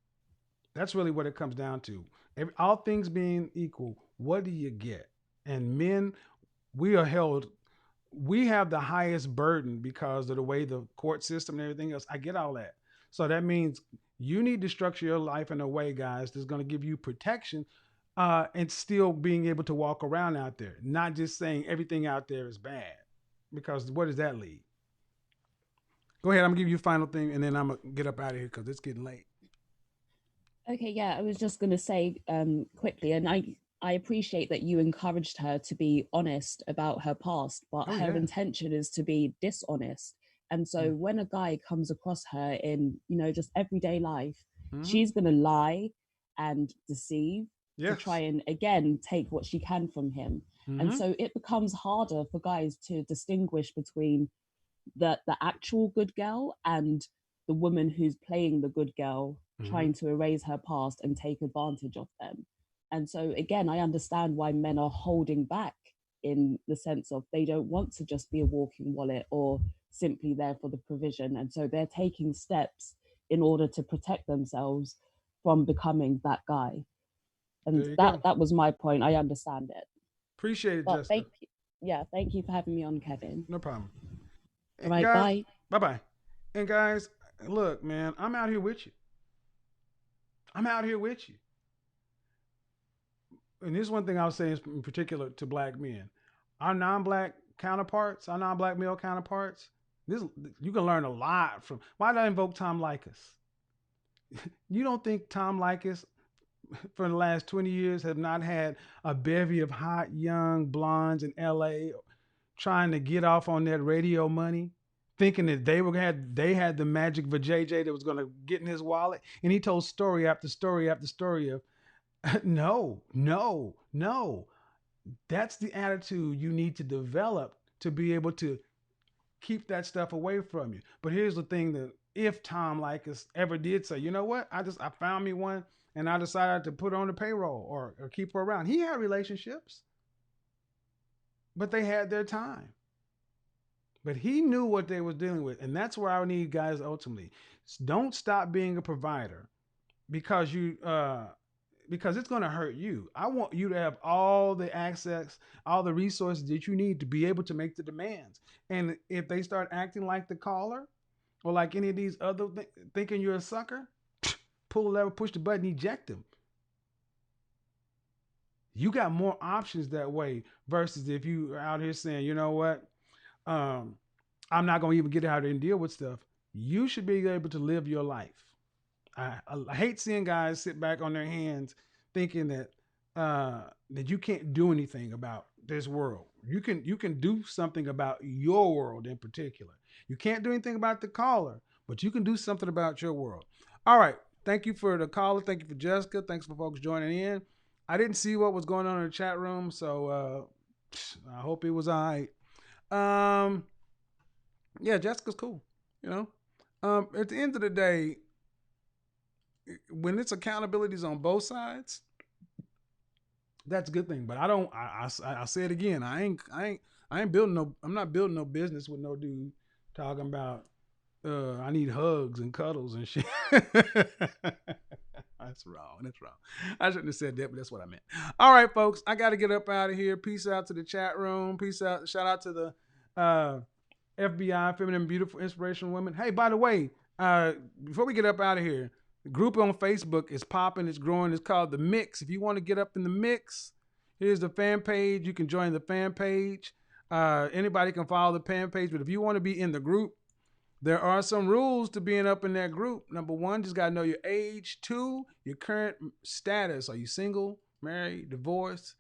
That's really what it comes down to. All things being equal, what do you get? And men, we are held. We have the highest burden because of the way the court system and everything else. I get all that. So that means you need to structure your life in a way, guys, that's going to give you protection and still being able to walk around out there, not just saying everything out there is bad, because where does that lead? Go ahead. I'm gonna give you a final thing, and then I'm gonna get up out of here because it's getting late. okay, yeah, I was just going to say quickly, and I I appreciate that you encouraged her to be honest about her past, but her intention is to be dishonest. And so when a guy comes across her in, just everyday life, she's going to lie and deceive to try and, again, take what she can from him. And so it becomes harder for guys to distinguish between the actual good girl and the woman who's playing the good girl, trying to erase her past and take advantage of them. And so, again, I understand why men are holding back in the sense of they don't want to just be a walking wallet or simply there for the provision. And so they're taking steps in order to protect themselves from becoming that guy. And that was my point. I understand it. Appreciate it, Jessica. Thank you for having me on, Kevin. No problem. All right, guys, bye. Bye-bye. And guys, look, man, I'm out here with you. I'm out here with you. And this is one thing I'll say in particular to black men. Our non-black counterparts, our non-black male counterparts, you can learn a lot from. Why did I invoke Tom Likas? You don't think Tom Likas for the last 20 years have not had a bevy of hot young blondes in LA trying to get off on that radio money, thinking that they had the magic for JJ that was going to get in his wallet? And he told story after story after story of no. That's the attitude you need to develop to be able to keep that stuff away from you. But here's the thing, that if Tom Likas ever did say, you know what, I found me one and I decided to put her on the payroll or keep her around. He had relationships, but they had their time. But he knew what they was dealing with. And that's where I need guys ultimately. Don't stop being a provider because it's going to hurt you. I want you to have all the access, all the resources that you need to be able to make the demands. And if they start acting like the caller or like any of these other thinking you're a sucker, pull the lever, push the button, eject them. You got more options that way versus if you are out here saying, you know what, I'm not going to even get out there and deal with stuff. You should be able to live your life. I hate seeing guys sit back on their hands thinking that that you can't do anything about this world. You can do something about your world in particular. You can't do anything about the caller, but you can do something about your world. All right. Thank you for the caller. Thank you for Jessica. Thanks for folks joining in. I didn't see what was going on in the chat room, so I hope it was all right. Yeah, Jessica's cool. At the end of the day, when it's accountabilities on both sides, that's a good thing. But I say it again. I'm not building no business with no dude talking about I need hugs and cuddles and shit. That's wrong. I shouldn't have said that, but that's what I meant. All right, folks, I got to get up out of here. Peace out to the chat room. Peace out. Shout out to the FBI, Feminine, Beautiful, Inspirational Women. Hey, by the way, before we get up out of here, the group on Facebook is popping. It's growing. It's called The Mix. If you want to get up in the mix, here's the fan page. You can join the fan page. Anybody can follow the fan page. But if you want to be in the group, there are some rules to being up in that group. Number one, just got to know your age. 2, your current status. Are you single, married, divorced?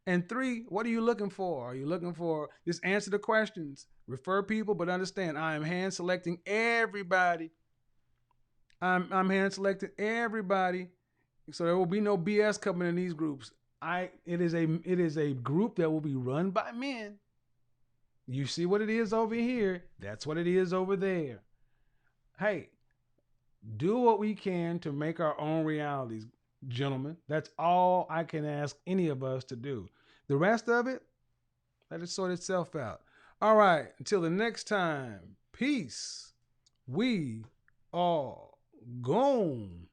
And 3, what are you looking for? Are you looking for, just answer the questions. Refer people, but understand, I am hand selecting everybody. I'm hand selecting everybody. So there will be no BS coming in these groups. It is a group that will be run by men. You see what it is over here. That's what it is over there. Hey, do what we can to make our own realities, gentlemen. That's all I can ask any of us to do. The rest of it, let it sort itself out. All right. Until the next time, peace. We are gone.